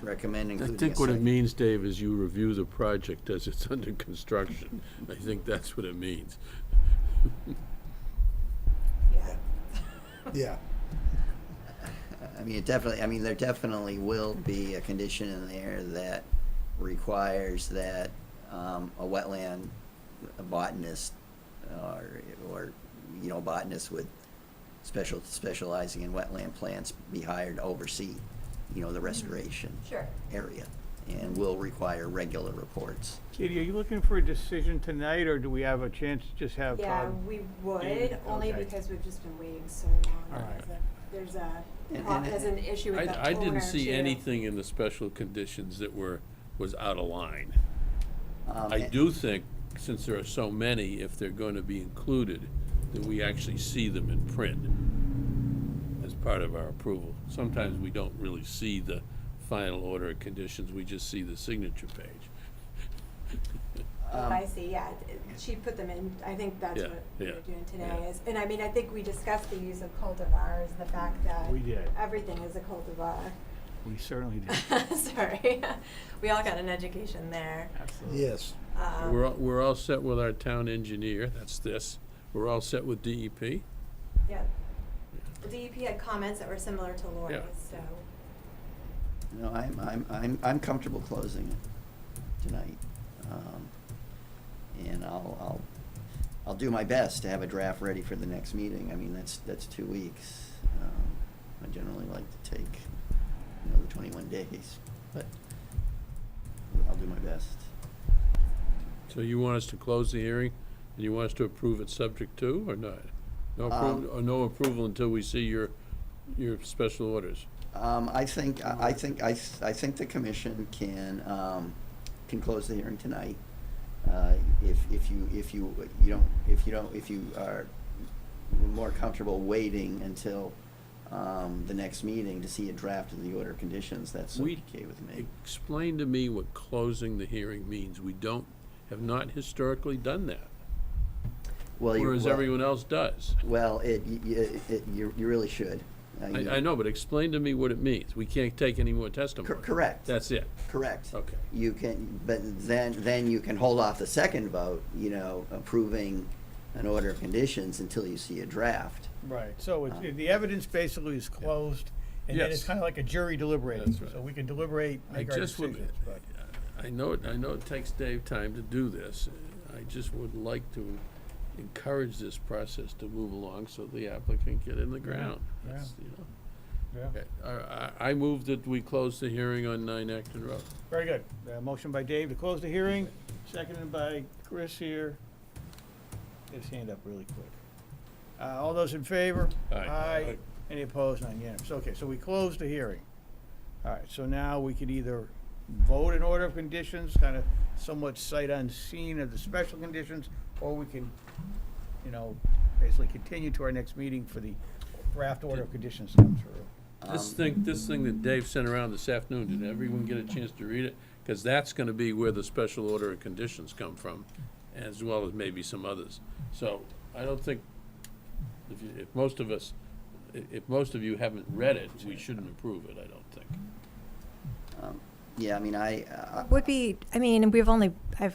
Recommend I including. think a what it site- means, Dave, is you review the project as it's under construction. I think that's what it means. Yeah. yeah. I mean, there definitely will be a condition in there that requires that a wetland botanist or botanist with specializing in wetland plants be hired to oversee, the restoration Sure. area, and will require regular reports. Katie, are you looking for a decision tonight, or do we have a chance to just have? Yeah, we would, David, only okay. because we've just been waiting so long. All right. There's And- an issue with the I owner, didn't see too. anything in the special conditions that was out of line. I And- do think, since there are so many, if they're going to be included, that we actually see them in print as part of our approval. Sometimes we don't really see the final order of conditions, we just see the signature page. Oh, I see, yeah, she put them in, I think that's Yeah, what we're yeah, doing today yeah. is, and I mean, I think we discussed the use of cultivars, the fact that We did. everything is a cultivar. We certainly did. Sorry. We all got an education there. Absolutely. Yes. We're all set with our town engineer, that's this. We're all set with E DEP. Yeah. The DEP had comments that were similar to Lori's, so. No, I'm comfortable closing it tonight. And I'll do my best to have a draft ready for the next meeting. I mean, that's 2 weeks. I generally like to take, the 21 days, but I'll do my best. So you want us to close the hearing, and you want us to approve it subject to, or not? No approval, or no approval until we see your special orders? I think the commission can close the hearing tonight. If you are more comfortable waiting until the next meeting to see a draft of the order of conditions, that's okay with me. Explain to me what closing the hearing means. We have not historically done that, whereas everyone else does. Well, you really should. I know, but explain to me what it means. We can't take any more testimony. Correct. That's it. Correct. Okay. You can, but then you can hold off the second vote, approving an order of conditions until you see a draft. Right, so the evidence basically is closed, and then it's Yes. kind of like a jury deliberating. That's right. So we can deliberate, make our decisions. But I know it takes Dave time to do this. I just would like to encourage this process to move along so the applicant get in the ground. Yeah. That's, Yeah. Okay. I move that we close the hearing on 9 Acton Road. Very good. Motion by Dave to close the hearing, seconded by Chris here. Get his hand up really quick. All those in favor? Aye. Aye. Any opposed? None unanimous. Okay, so we closed the hearing. All right, so now we can either vote in order of conditions, kind of somewhat sight unseen of the special conditions, or we can, basically continue to our next meeting for the draft order of conditions to come through. This thing that Dave sent around this afternoon, did everyone get a chance to read it? Because that's gonna be where the special order of conditions come from, as well as maybe some others. So I don't think, if most of you haven't read it, we shouldn't approve it, I don't think. Yeah, I mean, I've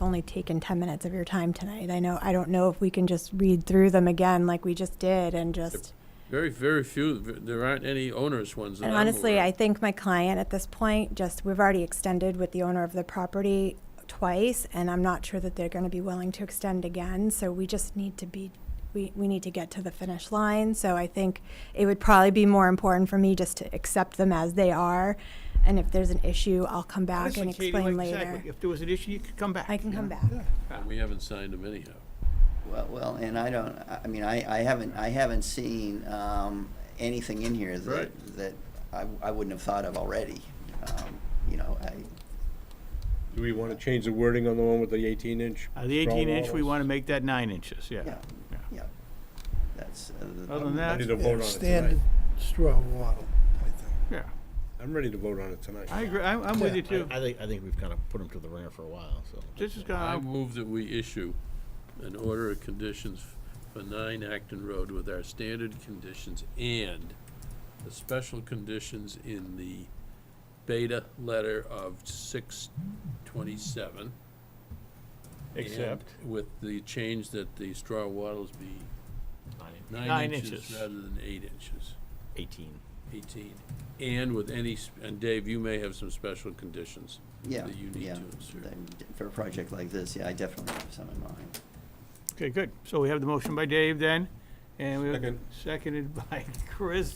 only taken 10 minutes of your time tonight. I don't know if we can just read through them again like we just did and just. Very, very few, there aren't any onerous ones that And I'm honestly, aware of. I think my client at this point, we've already extended with the owner of the property twice, and I'm not sure that they're gonna be willing to extend again, so we just need to we need to get to the finish line. So I think it would probably be more important for me just to accept them as they are, and if there's an issue, I'll come back Honestly, and Katie, explain like later. exactly, if there was an issue, you could come back. I can come back. And we haven't signed them anyhow. well, and I haven't seen anything in here Right. that I wouldn't have thought of already. Do we want to change the wording on the one with the 18-inch? The 18-inch, we want to make make that 9 inches, yeah. Yeah. That's. Other than Ready that, to vote on it Standard tonight. straw wattle, I think. yeah, I'm ready to vote on it tonight. I agree, I'm with you too. I think we've kind of put them to the ringer for a while, so. This is I gonna, move that we issue an order of conditions for 9 Acton Road with our standard conditions and the special conditions in the beta letter of 6/27. Except? and with the change that the straw wattles be 9 9 inches inches. rather than 8 inches. 18. 18. And with and Dave, you may have some special conditions Yeah, that you need yeah. to insert. For a project like this, yeah, I definitely have some in mind. okay, good. So we have the motion by Dave then, and we have Second. seconded by Chris.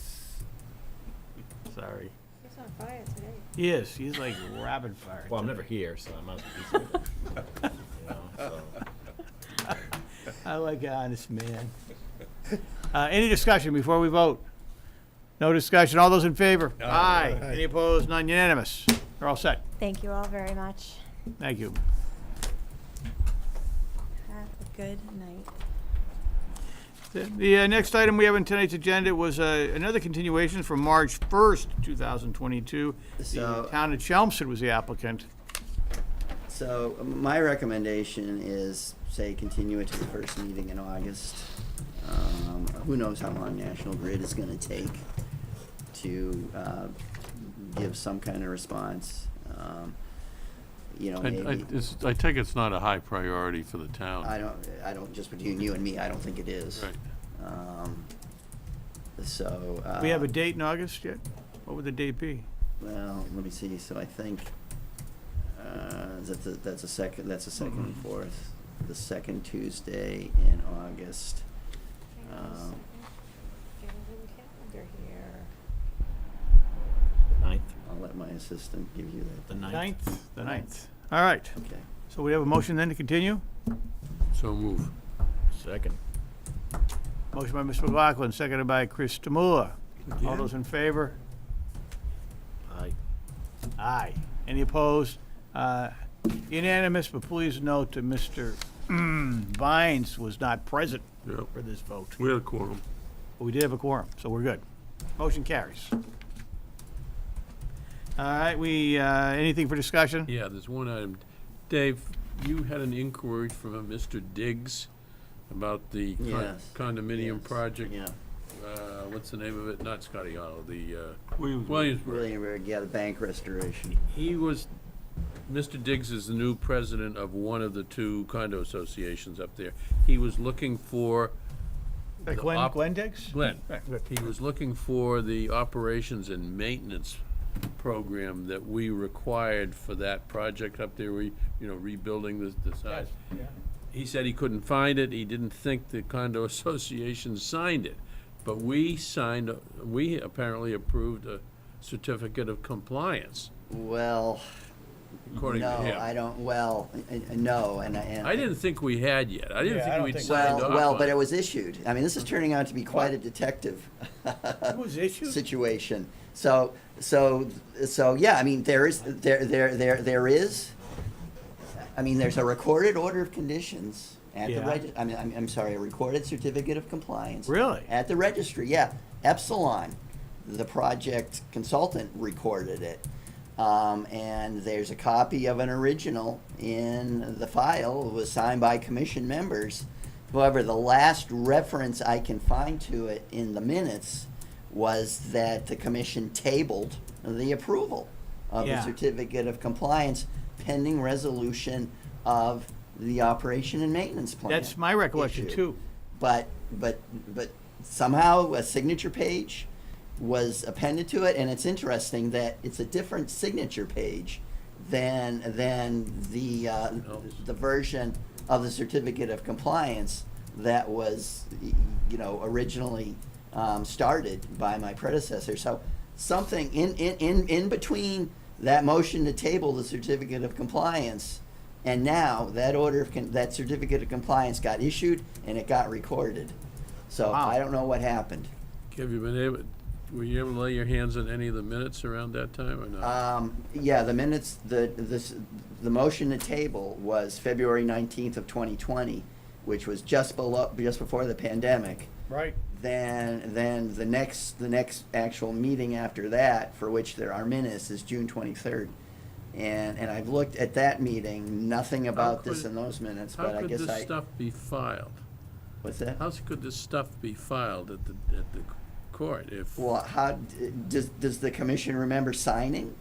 Sorry. He's on fire today. He is, he's like rapid fire. Well, I'm never here, so I might as well be so. I like an honest man. Any discussion before we vote? No discussion. All those in favor? Aye. Any opposed? None unanimous. We're all set. Thank you all very much. Thank you. Have a good night. The next item we have on tonight's agenda was another continuation from March 1st, 2022. The So- town of Chelmsford was the applicant. So my recommendation is, say, continue it to the first meeting in August. Who knows how long National Grid is gonna take to give some kind of response. You know, maybe. I take it's not a high priority for the town. I don't, just between you and me, I don't think it is. Right. So. We have a date in August yet? What would the date be? Well, let me see, so I think, that's a second and fourth, the second Tuesday in August. Ninth, I'll let my assistant give you that. the ninth. The ninth. All right. Okay. So we have a motion then to continue? So move. Second. Motion by Mr. McLaughlin, seconded by Chris Tamula. All Again? those in favor? Aye. Aye. Any opposed? Unanimous, but please note that Mr. Vines was not present Yep. for this vote. We had a quorum. But we did have a quorum, so we're good. Motion carries. All right, anything for discussion? Yeah, there's one item. Dave, you had an inquiry from a Mr. Diggs about the Yes. condominium Yes. project. Yeah, What's the name of it? Not Scotty Hollow, the Williamsburg. Williamsburg. Williamsburg, yeah, the bank restoration. Mr. Diggs is the new president of one of the two condo associations up there. He was looking for the Glenn Diggs? Glenn. Right, good. He was looking for the operations and maintenance program that we required for that project up there, rebuilding the site. Yeah. He said he couldn't find it. He didn't think the condo association signed it. But we apparently approved a certificate of compliance, Well, according to no, him. I don't, well, no, and. I didn't think we had yet. I didn't Yeah, I think don't we'd think- signed off Well, on but it was issued. I mean, this is turning out to be quite a detective It was issued? situation. So yeah, I mean, there is, I mean, there's a recorded order of conditions at the Yeah. I'm sorry, a recorded certificate of compliance. Really? At the registry, yeah. Epsilon, the project consultant, recorded it. And there's a copy of an original in the file. It was signed by commission members. However, the last reference I can find to it in the minutes was that the commission tabled the approval of the Yeah. certificate of compliance pending resolution of the operation and maintenance plan. That's my recollection issue. too. But somehow a signature page was appended to it, and it's interesting that it's a different signature page than the version of the certificate of compliance that was, originally started by my predecessor. So something in between that motion to table the certificate of compliance and now that certificate of compliance got issued and it got recorded. So Wow. I don't know what happened. Were you able to lay your hands on any of the minutes around that time or not? Yeah, the minutes, the motion to table was February 19th of 2020, which was just before the pandemic. Right. Then the next actual meeting after that, for which there are minutes, is June 23rd. And I've looked at that meeting, nothing about this in those minutes, but How I could guess this stuff be filed? What's that? How could this stuff be filed at the court if? Well, how, does the commission remember signing?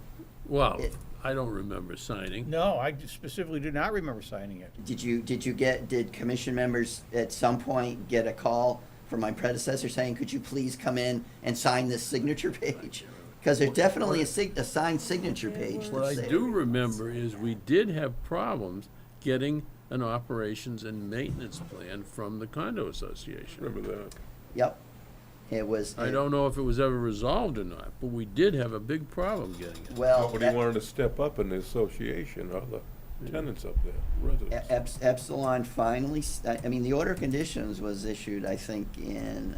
Well, it- I don't remember signing. No, I specifically do not remember signing it. Did commission members at some point get a call from my predecessor saying, could you please come in and sign this signature page? Because there's definitely a signed signature page What that's I there. do remember is we did have problems getting an operations and maintenance plan from the condo association. Remember that? Yep. It was. I don't know if it was ever resolved or not, but we did have a big problem getting it. Well, Nobody wanted to step up in the association, or the tenants up there, residents. Epsilon finally, the order of conditions was issued, I think, in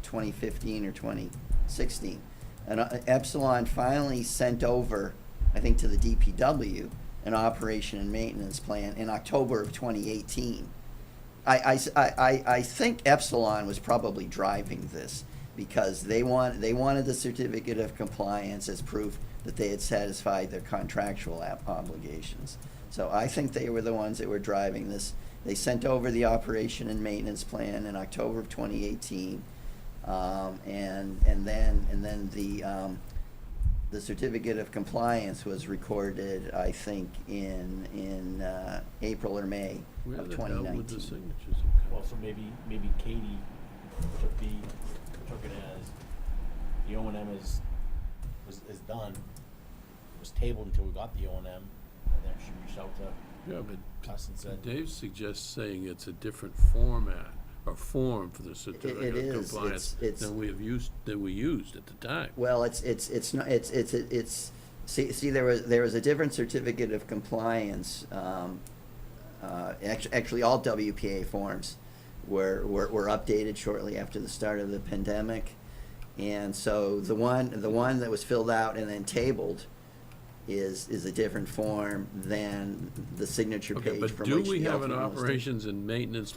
2015 or 2016. And Epsilon finally sent over, I think, to the DPW, an operation and maintenance plan in October of 2018. I think Epsilon was probably driving this because they wanted the certificate of compliance as proof that they had satisfied their contractual obligations. So I think they were the ones that were driving this. They sent over the operation and maintenance plan in October of 2018, and then the certificate of compliance was recorded, I think, in April or May Where of the hell would the 2019. signatures Well, so maybe Katie took it as the O and M is done, was tabled until we got the O and M, and then she reached out to Yeah, but us and said, Dave suggests saying it's a different format, or form for the certificate is. of compliance It's- than we used at the time. Well, it's not, see, there was a different certificate of compliance. Actually, all WPA forms were updated shortly after the start of the pandemic. And so the one that was filled out and then tabled is a different form than the signature Okay, page but from do which we the have an ultimate was taken. operations and maintenance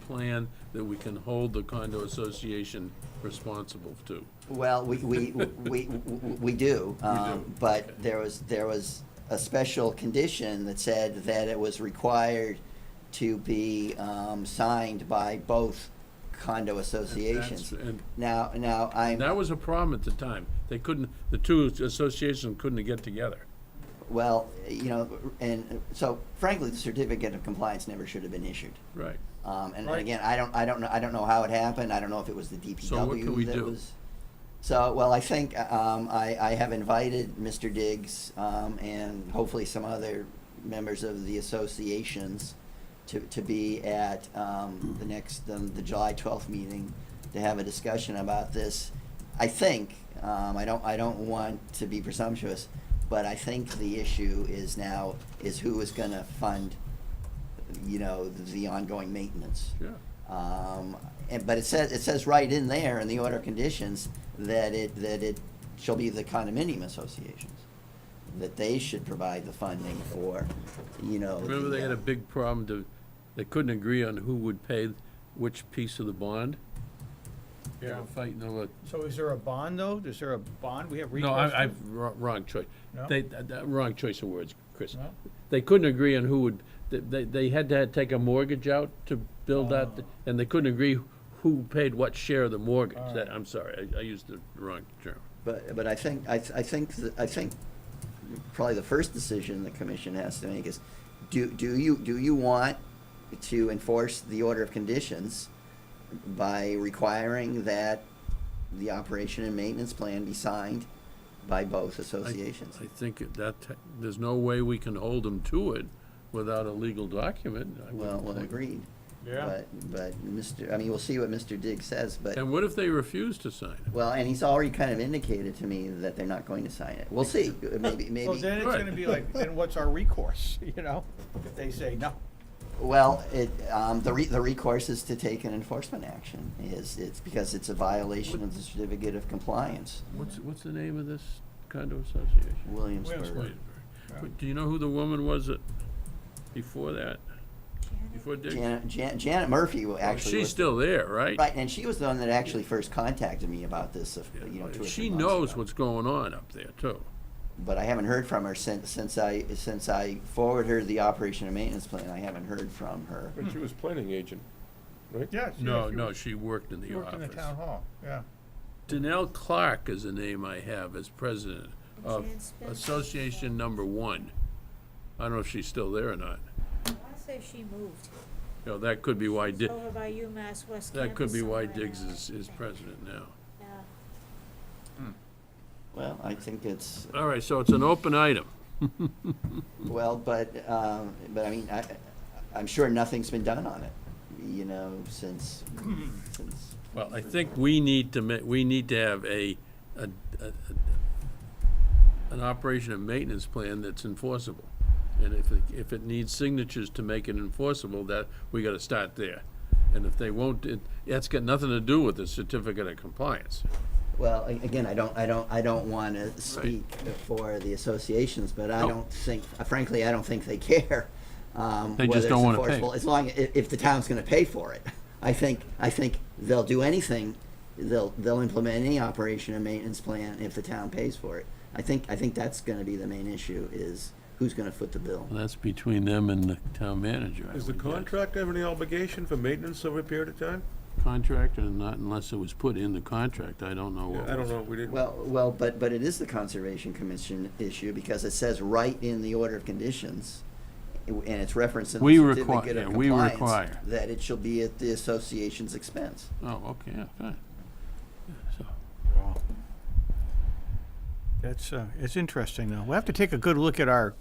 plan that we can hold the condo association responsible to? Well, we do, but there was a special condition that said that it was required to be signed by both condo associations. And Now, I'm, that was a problem at the time. They couldn't, the two associations couldn't get together. well, and so frankly, the certificate of compliance never should have been issued. Right. And Right. again, I don't know how it happened. I don't know if it was the DPW So what can we that do? was. So, well, I think, I have invited Mr. Diggs, and hopefully some other members of the associations to be at, the next, the July 12th meeting to have a discussion about this. I think, I don't want to be presumptuous, but I think the issue is who is gonna fund, the ongoing maintenance. Yeah. But it says right in there in the order of conditions that it shall be the condominium associations, that they should provide the funding for, Remember they had a big problem they couldn't agree on who would pay which piece of the bond? They were fighting over. So is there a bond, though? Is there a bond? We have No, recourse? wrong choice. No? Wrong choice of words, Chris. No? They couldn't agree on who would, they had to take a mortgage out to build that, and they couldn't agree who paid what share of the mortgage. All right. I'm sorry, I used the wrong term. But I think probably the first decision the commission has to make is, do you want to enforce the order of conditions by requiring that the operation and maintenance plan be signed by both associations? I think there's no way we can hold them to it without a legal document. I wouldn't Well, think. agreed. Yeah. But we'll see what Mr. Diggs says, but, And what if they refuse to sign it? well, and he's already kind of indicated to me that they're not going to sign it. We'll see, maybe. Well, then it's Right. gonna be like, then what's our recourse, if they say no? Well, the recourse is to take an enforcement action, it's because it's a violation of the certificate of compliance. What's the name of this condo association? Williamsburg. Williamsburg. But do you know who the woman was before that? Before Dick? Janet Murphy actually She's was, still there, right? right, and she was the one that actually first contacted me about this, 2 or 3 She months knows ago. what's going on up there, too. But I haven't heard from her since I forwarded her the operation and maintenance plan. I haven't heard from her. But she was planning agent, right? Yeah. No, she worked in the She worked in the office. town hall, yeah. Danelle Clark is the name I have as president of Jan Spencer. Association Number 1. I don't know if she's still there or not. I say she moved. That could be why, She's over by UMass West that could Campus be why somewhere Diggs now. is president now. Yeah. Well, I think it's, All right, so it's an open item. well, but I mean, I'm sure nothing's been done on it, since. Well, I think we need to have an operation and maintenance plan that's enforceable. And if it needs signatures to make it enforceable, that, we gotta start there. And if they won't, that's got nothing to do with the certificate of compliance. Well, again, I don't want to speak for the associations, but I No. don't think, frankly, I don't think they care. They just whether don't it's wanna pay. enforceable, as long, if the town's gonna pay for it. I think they'll do anything, they'll implement any operation and maintenance plan if the town pays for it. I think that's gonna be the main issue, is who's gonna foot the bill. Well, that's between them and the town manager, I Does the would guess. contractor have any obligation for maintenance over a period of time? contract or not unless it was put in the contract. I don't know what I don't was. know, we didn't. Well, but it is the Conservation Commission issue because it says right in the order of conditions, and it's referenced in We the require- certificate of yeah, we compliance, require. that it shall be at the association's expense. Oh, okay, yeah, fine. So, It's interesting, though. We'll have to take a good look at our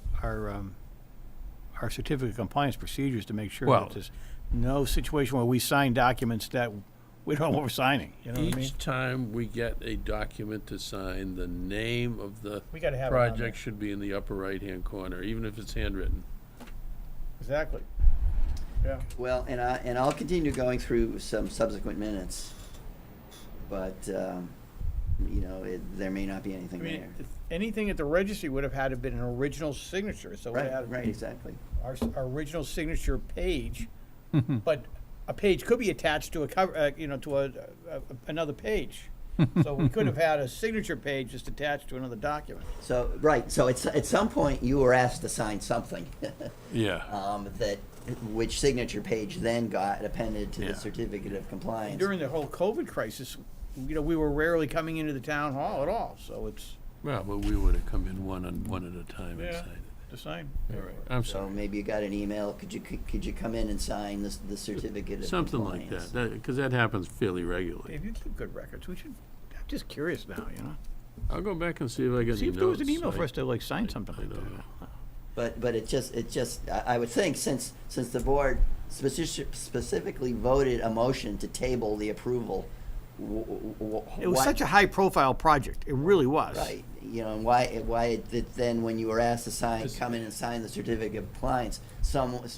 certificate of compliance procedures to make sure Well- that there's no situation where we sign documents that we don't know what we're signing, you know what I mean? each time we get a document to sign, the name of the We gotta have it on there. project should be in the upper right-hand corner, even if it's handwritten. Exactly. Yeah. Well, and I'll continue going through some subsequent minutes, but, there may not be I anything mean, there. if anything at the registry would have had to been an original signature, so it had Right, exactly. our original signature page, but a page could be attached to a cover, another page. So we could have had a signature page just attached to another document. So, right, so at some point, you were asked to sign something, Yeah. which signature page then got appended to Yeah. the certificate of compliance. During the whole COVID crisis, we were rarely coming into the town hall at all, so it's Well, but we would have come in one at a time and Yeah. signed it. the same. All right, I'm So sorry. maybe you got an email, could you come in and sign the certificate of Something like compliance? that, because that happens fairly regularly. If you keep good records, we should, I'm just curious now, I'll go back and see if I got any notes. See if there was an email for I- us to sign something I like don't that. know. But it just, I would think since the board specifically voted a motion to table the approval, It was such a high-profile project, it really was. Right, and why then when you were asked to come in and sign the certificate of compliance,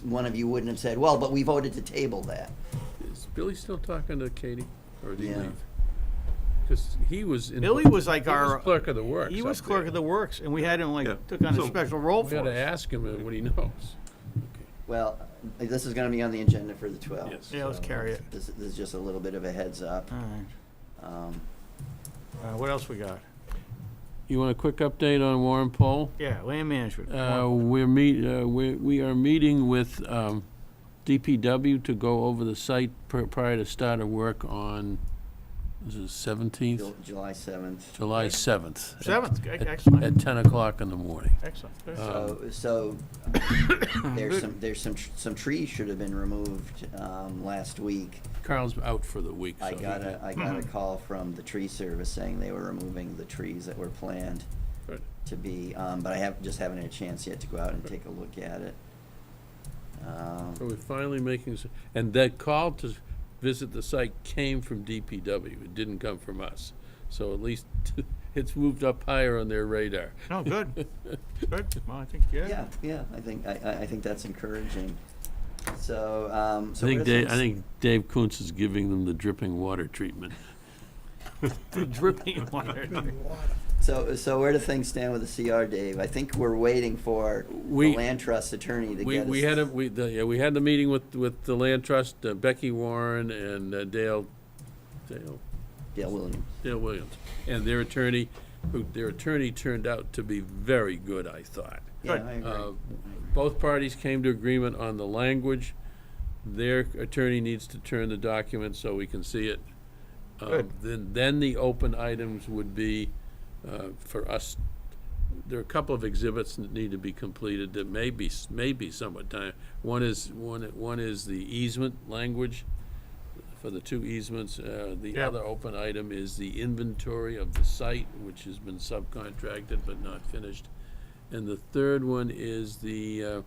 one of you wouldn't have said, well, but we voted to table that. Is Billy still talking to Katie, or did he Yeah. leave? Because he was in. Billy was like he was our- clerk of the works. He was up clerk there. of the works, and we had him Yeah. took on a So, special role We for gotta us. ask him what he knows. Well, this is gonna be on the agenda for the 12th. Yes. Yeah, let's so carry it. This is just a little bit of a heads up. All right. Um, What else we got? You want a quick update on Warren Poll? Yeah, land management. We are meeting with DPW to go over the site prior to start of work on, is it 17th? July 7th. July 7th. 7th, excellent, At 10 o'clock in the morning. excellent. Good. So there's some trees should have been removed last week. Carl's out for the week, so. I he got can- a call from the tree service saying they were removing the trees that were planned Good. to be, but I haven't had a chance yet to go out and take a look at it. So we're finally making, and that call to visit the site came from DPW. It didn't come from us. So at least it's moved up higher on their radar. No, good, good, well, I think, Yeah, I think that's encouraging. So, I think Dave Kuntz is giving them the dripping water treatment. The dripping water. So where do things stand with the CR, Dave? I think we're waiting for We- the land trust attorney to get us. We had the meeting with the land trust, Becky Warren and Dale Williams. Williams, and their attorney turned out to be very good, I thought. Yeah, I agree. Both parties came to agreement on the language. Their attorney needs to turn the document so we can see it. Good. Then the open items would be, for us, there are a couple of exhibits that need to be completed that may be somewhat time. One is the easement language for the two easements. The Yep. other open item is the inventory of the site, which has been subcontracted but not finished. And the third one is the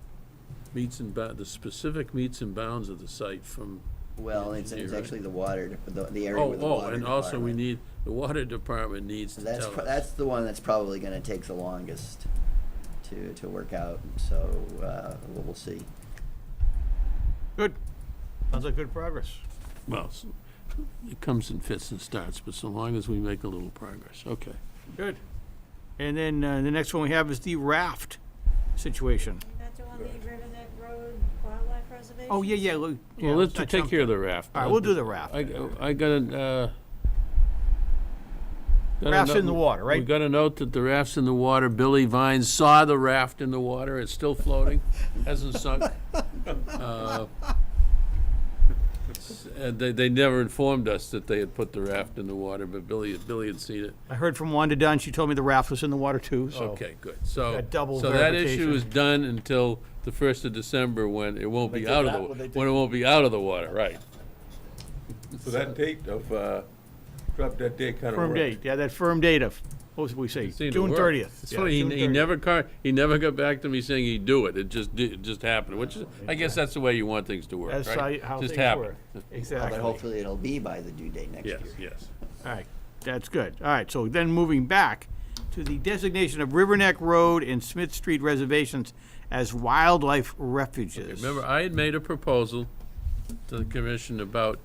the specific meets and bounds of the site from. Well, it's engineer, actually the water, the area with the water and also we department. the water department needs to That's tell us. that's the one that's probably going to take the longest to work out. So we'll see. Good, sounds like good progress. Well, it comes in fits and starts, but so long as we make a little progress, okay. Good. And then the next one we have is the raft situation. Not doing the River Neck Road Wildlife Reservation? Oh, yeah, Well, let's take care of the raft. All right, we'll do the raft. I got a, Raft's in the water, right? We got a note that the raft's in the water. Billy Vines saw the raft in the water. It's still floating, hasn't sunk. And they never informed us that they had put the raft in the water, but Billy had seen it. I heard from Wanda Dunn, she told me the raft was in the water too, so. Okay, good. So, That double so that issue verification. is done until the 1st of December when it won't They be did out of that the, when they did- when it won't be out of the water, right. So that date of, drop dead date kind of Firm worked. date, yeah, that firm date of, what did we say? It seemed to June work. 30th. It's Yeah, funny, June he 30th. never got back to me saying he'd do it. It just happened, which is, I guess that's the way you want things to work, right? That's how Just things happen. work. But Exactly. hopefully it'll be by the due date next Yes, year. yes. All right, that's good. All right, so then moving back to the designation of River Neck Road and Smith Street reservations as wildlife refuges. Remember, I had made a proposal to the commission about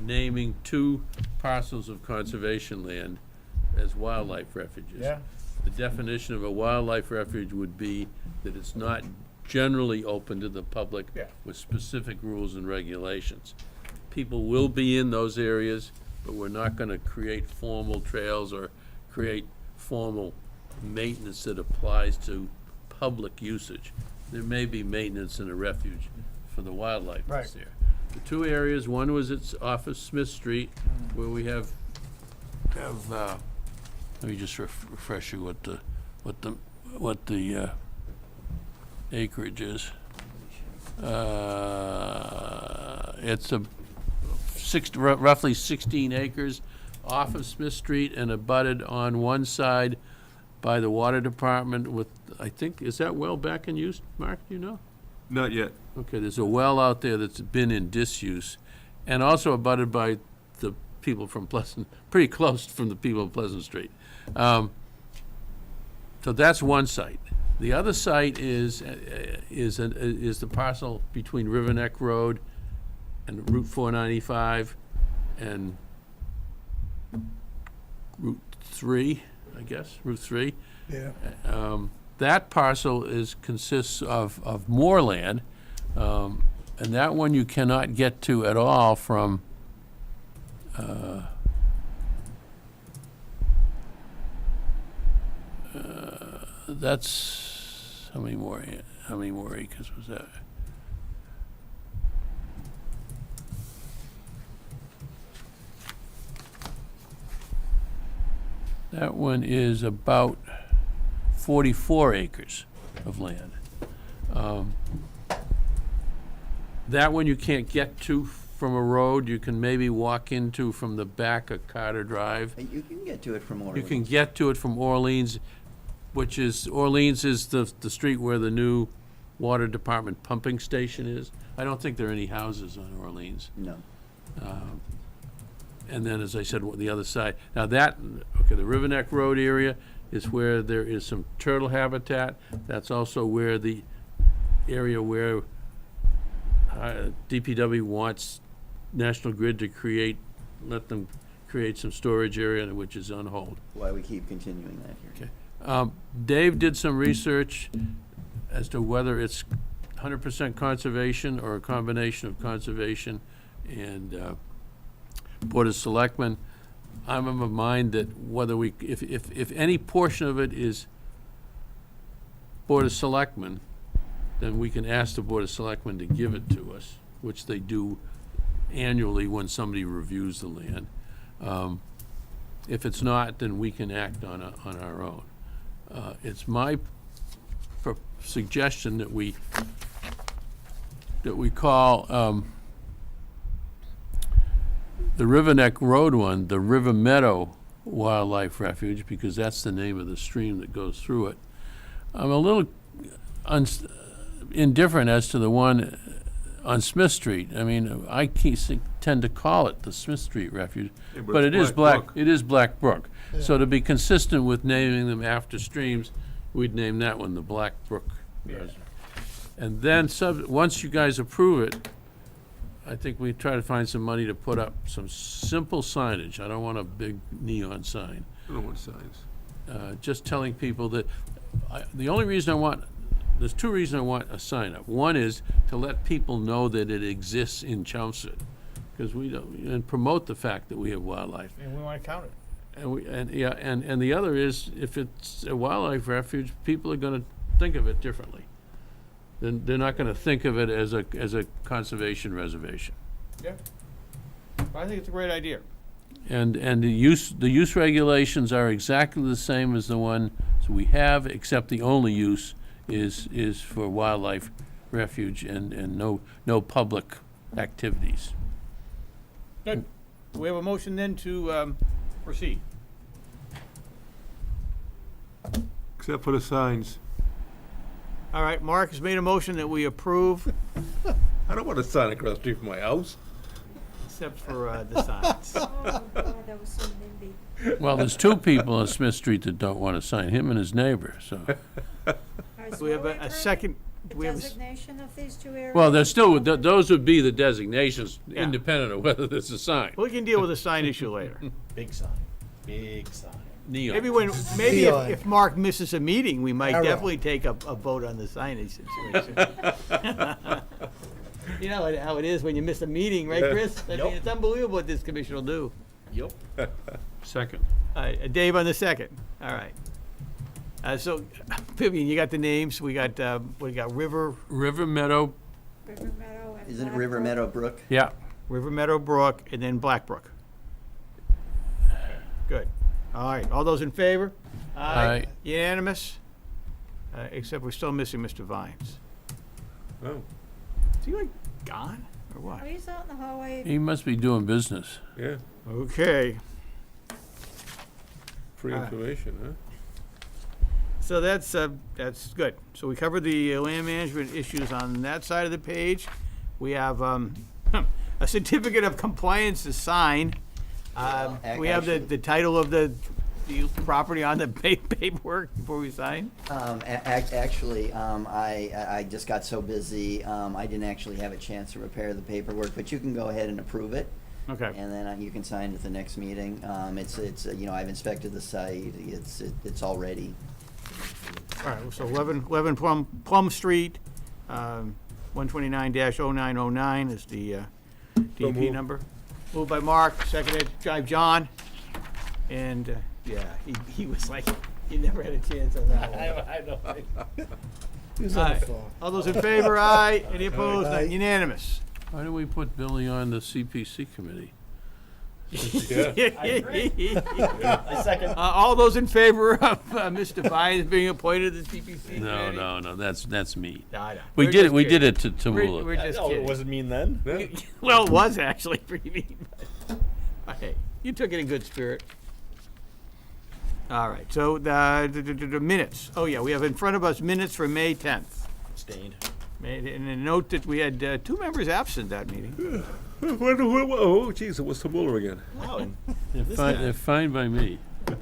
naming 2 parcels of conservation land as wildlife refuges. Yeah. The definition of a wildlife refuge would be that it's not generally open to the public Yeah. with specific rules and regulations. People will be in those areas, but we're not gonna create formal trails or create formal maintenance that applies to public usage. There may be maintenance in a refuge for the wildlife that's there. The 2 areas, one was it's off of Smith Street, where we have, let me just refresh you what the acreage is. It's roughly 16 acres off of Smith Street and abutted on one side by the water department with, I think, is that well back in use, Mark, do you know? Not yet. Okay, there's a well out there that's been in disuse, and also abutted by the people from Pleasant, pretty close from the people of Pleasant Street. So that's one site. The other site is the parcel between River Neck Road and Route 495 and Route 3, I guess, Route 3. Yeah. That parcel consists of moorland, and that one you cannot get to at all from, that's, how many more acres was that? That one is about 44 acres of land. That one you can't get to from a road, you can maybe walk into from the back of Carter Drive. You can get to it from You Orleans. can get to it from Orleans, Orleans is the street where the new water department pumping station is. I don't think there are any houses on Orleans. No. And then, as I said, the other side. Now the River Neck Road area is where there is some turtle habitat. That's also where the area where DPW wants National Grid to let them create some storage area, which is on hold. Why we keep continuing that here. Okay. Dave did some research as to whether it's 100% conservation or a combination of conservation and Board of Selectmen. I'm of a mind that whether if any portion of it is Board of Selectmen, then we can ask the Board of Selectmen to give it to us, which they do annually when somebody reviews the land. If it's not, then we can act on our own. It's my suggestion that we call the River Neck Road one, the River Meadow Wildlife Refuge, because that's the name of the stream that goes through it. I'm a little indifferent as to the one on Smith Street. I mean, I tend to call it the Smith Street Refuge, Yeah, but it it's is Black Brook. it is Black Brook. So to be consistent with naming them after streams, we'd name that one the Black Brook. And then once you guys approve it, I think we try to find some money to put up some simple signage. I don't want a big neon sign. I don't know what signs. Just telling people that, the only reason there's 2 reasons I want a sign up. One is to let people know that it exists in Chelmsford, because and promote the fact that we have wildlife. And we want to count it. And the other is, if it's a wildlife refuge, people are gonna think of it differently. They're not gonna think of it as a conservation reservation. Yeah. I think it's a great idea. And the use regulations are exactly the same as the one we have, except the only use is for wildlife refuge and no public activities. Good. We have a motion then to proceed. Except for the signs. All right, Mark has made a motion that we approve, I don't want a sign across the street from my house. except for the signs. Oh, God, that was so NIMBY. Well, there's two people on Smith Street that don't want to sign, him and his neighbor, so. All right, so We have what a approving? second, The we have, designation of these two areas? Well, there's still, those would be the designations, Yeah. independent of whether there's a sign. we can deal with the sign issue later. Big sign, big sign. Neon. Maybe Neon. if Mark misses a meeting, we might Arrow. definitely take a vote on the signage situation. You know how it is when you miss a meeting, right, Chris? I mean, it's unbelievable what this commission will do. Yep. Second. Dave on the second. All right. So, Vivian, you got the names. We got, River Meadow, River Meadow and Isn't it Black River Brook. Meadow Brook? yeah. Meadow Brook, and then Black Brook. Good. All right. All those in favor? Aye. Unanimous? Except we're still missing Mr. Vines. Oh, Is he like gone or what? Oh, he's out in the hallway. He must be doing business. yeah, Okay. free All right. information, huh? So that's good. So we covered the land management issues on that side of the page. We have a certificate of compliance to sign. We have Actually- the title of the property on the paperwork before we sign. Actually, I just got so busy, I didn't actually have a chance to prepare the paperwork, but you can go ahead and approve it. Okay. And then you can sign at the next meeting. It's I've inspected the site, it's all ready. All right, so 11 Plum Street, 129-0909 is the DEP moved. number. Moved by Mark, seconded by John. And, yeah, he was like, he never had a chance on that one. I know. He's on the Aye. phone. All those in favor, aye. Any opposed? Aye. None. Unanimous. Why do we put Billy on the CPC committee? I second. All those in favor of Mr. Vines being appointed to the CPC No, committee? that's me. I know. We We're did it, just we did kidding. it to Tamula. We're just Oh, kidding. it wasn't mean then? Well, it was actually pretty mean. But, hey, you took it in good spirit. All right, so the minutes. Oh, yeah, we have in front of us minutes for May 10th. Abstained. And a note that we had two members absent that meeting. Oh, geez, it was Tamula again. Oh, and They're fine by me. All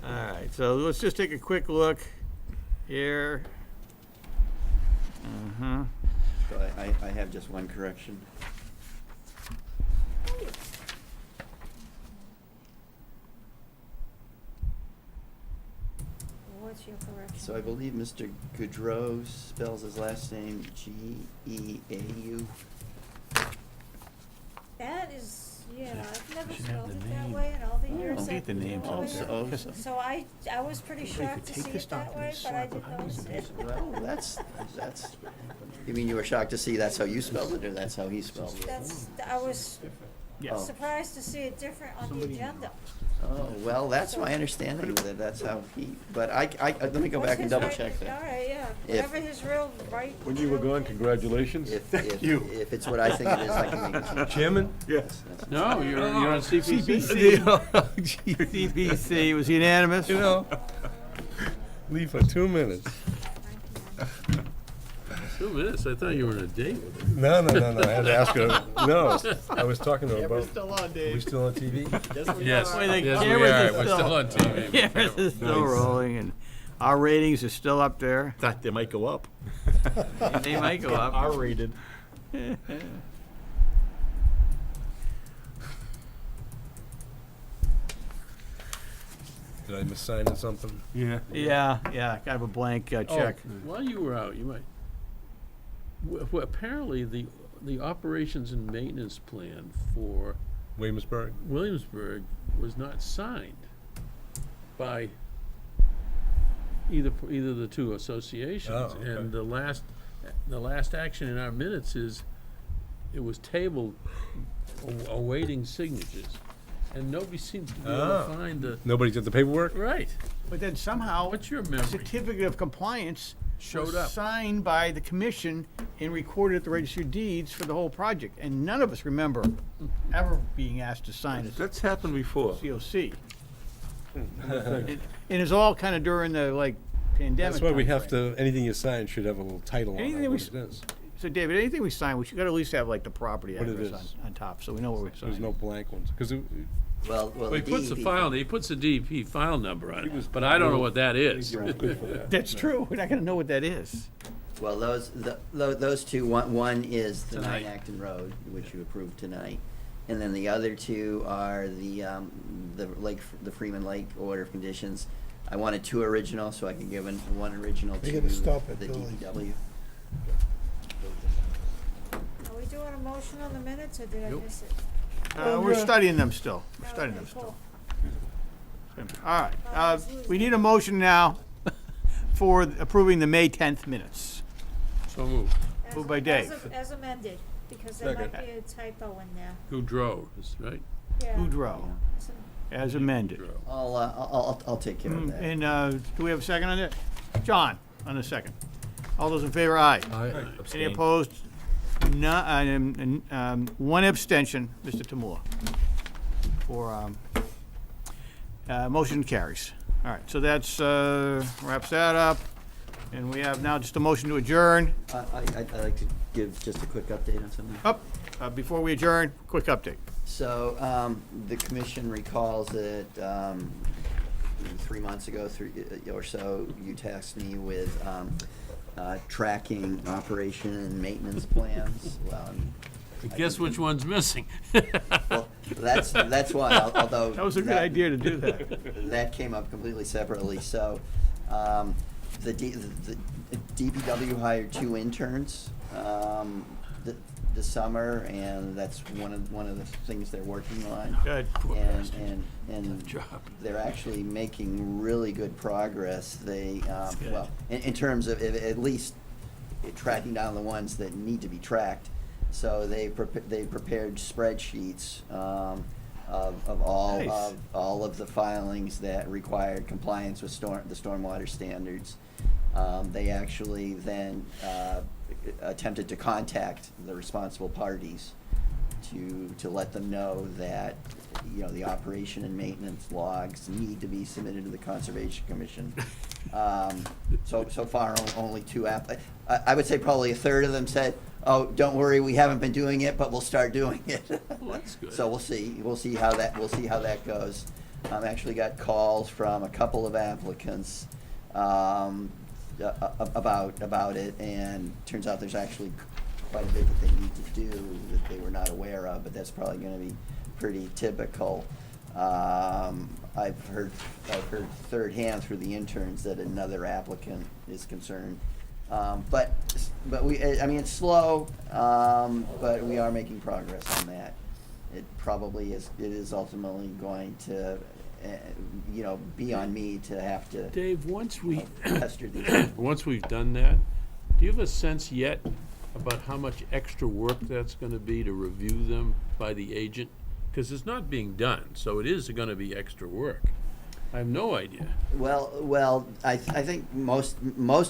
right, so let's just take a quick look here. Uh-huh. So I have just one correction. What's your correction? So I believe Mr. Goudreau spells his last name Geau. That is, yeah, I've never spelled it that way in all the years. Get I've the names been on doing it. it. So I was pretty shocked to see it that way, but I didn't notice it. Well, that's, you mean you were shocked to see that's how you spelled it, or that's how he spelled it? I was Yes. surprised to see it different on the agenda. Oh, well, that's my understanding, that that's how he, but let me go What's back and his double right- check that. All right, yeah, If- whatever his real right. When you were real gone, name. congratulations. If it's what I think it is, I can make a change. Chairman? Yes. No, you're on CPC. CPC was unanimous. You know, leave for 2 minutes. 2 minutes, I thought you were on a date with him. No, I had to ask her. No, I was talking to her about, Still on, are we Dave. still on TV? Yes, Wait, the yes, we cameras are, are we're still- still on TV. Cameras is still rolling, and our ratings are still up there. Thought they might go up. They might go up. R-rated. Did I miss signing something? Yeah, kind of a blank check. Oh, while you were out, you might, apparently the operations and maintenance plan for Williamsburg? Williamsburg was not signed by either the two associations. Oh, okay. And the last action in our minutes is it was tabled awaiting signatures, and nobody seems to be able to find the, Nobody's got the paperwork? right. But then somehow, What's your a memory? certificate of compliance Showed was up. signed by the commission and recorded at the registry of deeds for the whole project. And none of us remember ever being asked to sign a That's happened before. COC. And it's all kind of during the, like, pandemic. That's why we have timeframe. to, anything you sign should have a little title on Anything it, we what s- it is. So David, anything we sign, we should gotta at least have like the property What it address is. on top, so we know what we're There's signing. no blank ones, because Well, Well, the he puts the DEP file, he puts the DEP file number on He was it, but I don't know what that is. he was good for that. That's true, we're not gonna know what that is. Well, those two, one is the Tonight. 9 Acton Road, which you approved tonight. And then the other two are the Freeman Lake order of conditions. I wanted 2 original, so I can give one original to You're gonna stop at the Billy's. DPW. Are we doing a motion on the minutes, or did I Nope. miss it? We're studying them still, we're Oh, studying okay, them still. cool. All right, we need a motion now for approving the May 10th minutes. So moved. As- Moved by as Dave. am- As amended, because there might Second. be a typo in there. Goudreau, is right? Yeah. Goudreau, Some- as amended. Goudreau. I'll take care of that. And, do we have a second on it? John, on the second. All those in favor, aye. Any opposed? None, one abstention, Mr. Tamula. For, motion carries. All right, so that's, wraps that up. And we have now just a motion to adjourn. I'd like to give just a quick update on something. Up, before we adjourn, quick update. So, the commission recalls that, 3 months ago, or so, you tasked me with, tracking operation and maintenance plans. Well, Guess which one's missing? well, that's why, although. That was a good idea to do that. That came up completely separately, so, the DPW hired 2 interns, this summer, and that's one of the things they're working on. Good. And job. they're actually making really good progress. They, well, in terms of at least tracking down the ones that need to be tracked. So they prepared spreadsheets of all Nice. all of the filings that required compliance with the stormwater standards. They actually then attempted to contact the responsible parties to let them know that, you know, the operation and maintenance logs need to be submitted to the Conservation Commission. So far, only 2 I would say probably a third of them said, "Oh, don't worry, we haven't been doing it, but we'll start doing it." Well, that's good. So we'll see how that goes. Actually got calls from a couple of applicants about it, and turns out there's actually quite a bit that they need to do that they were not aware of, but that's probably going to be pretty typical. I've heard third hand through the interns that another applicant is concerned. But I mean, it's slow, but we are making progress on that. It probably is, it is ultimately going to, you know, be on me to have to Dave, once pester these. once we've done that, do you have a sense yet about how much extra work that's gonna be to review them by the agent? Because it's not being done, so it is gonna be extra work. I have no idea. Well, I think most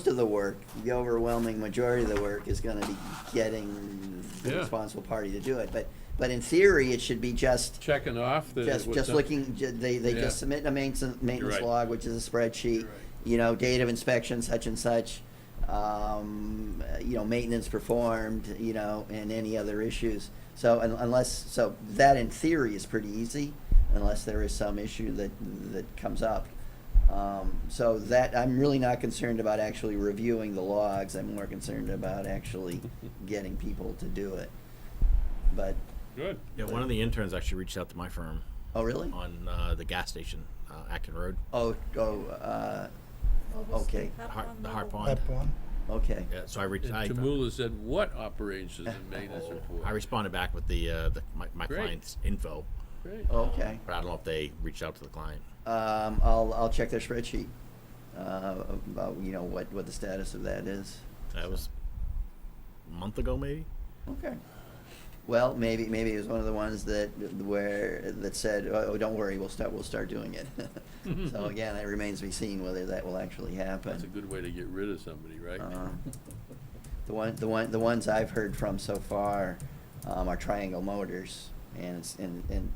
of the work, the overwhelming majority of the work is gonna be getting the Yeah. responsible party to do it, but in theory, it should be just Checking off the. what's just done. looking, they Yeah. just submit a maintenance right. log, which is a spreadsheet, You're right. you know, date of inspection, such and such, you know, maintenance performed, you know, and any other issues. So so that in theory is pretty easy, unless there is some issue that comes up. So that, I'm really not concerned about actually reviewing the logs, I'm more concerned about actually getting people to do it. But, Good. Yeah, one of the interns actually reached out to my firm oh, really? on the gas station, Acton Road, Okay, the Hart Pond. That one. okay. Yeah, so I reached. And I Tamula said, what operations and maintenance report? I responded back with my Great. client's info, Great. Okay. but I don't know if they reached out to the client. I'll check their spreadsheet, about, you know, what the status of that is. That was a month ago, maybe. Okay. Well, maybe it was one of the ones that said, "Oh, don't worry, we'll start doing it." So again, it remains to be seen whether that will actually happen. That's a good way to get rid of somebody, right? The ones I've heard from so far are Triangle Motors, and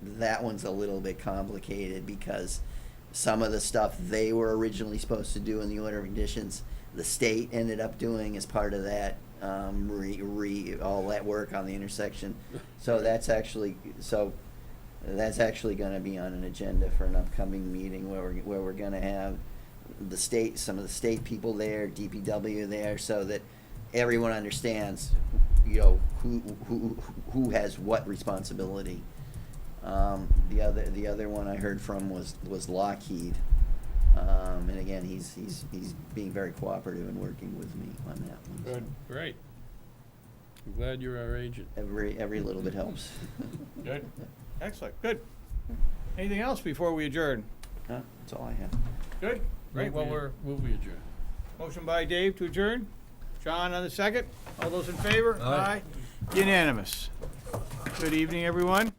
that one's a little bit complicated because some of the stuff they were originally supposed to do in the order of conditions, the state ended up doing as part of that. All that work on the intersection, so that's actually going to be on an agenda for an upcoming meeting where we're going to have some of the state people there, DPW there, so that everyone understands, who has what responsibility. The other one I heard from was Lockheed. And again, he's being very cooperative and working with me on that one. Good, great. I'm glad you're our agent. Every little bit helps. Good. Excellent. Good. Anything else before we adjourn? That's all I have. Good. Great. Well, we're Move we adjourn. motion by Dave to adjourn. John on the second. All those in favor? Aye. Unanimous. Good evening, everyone.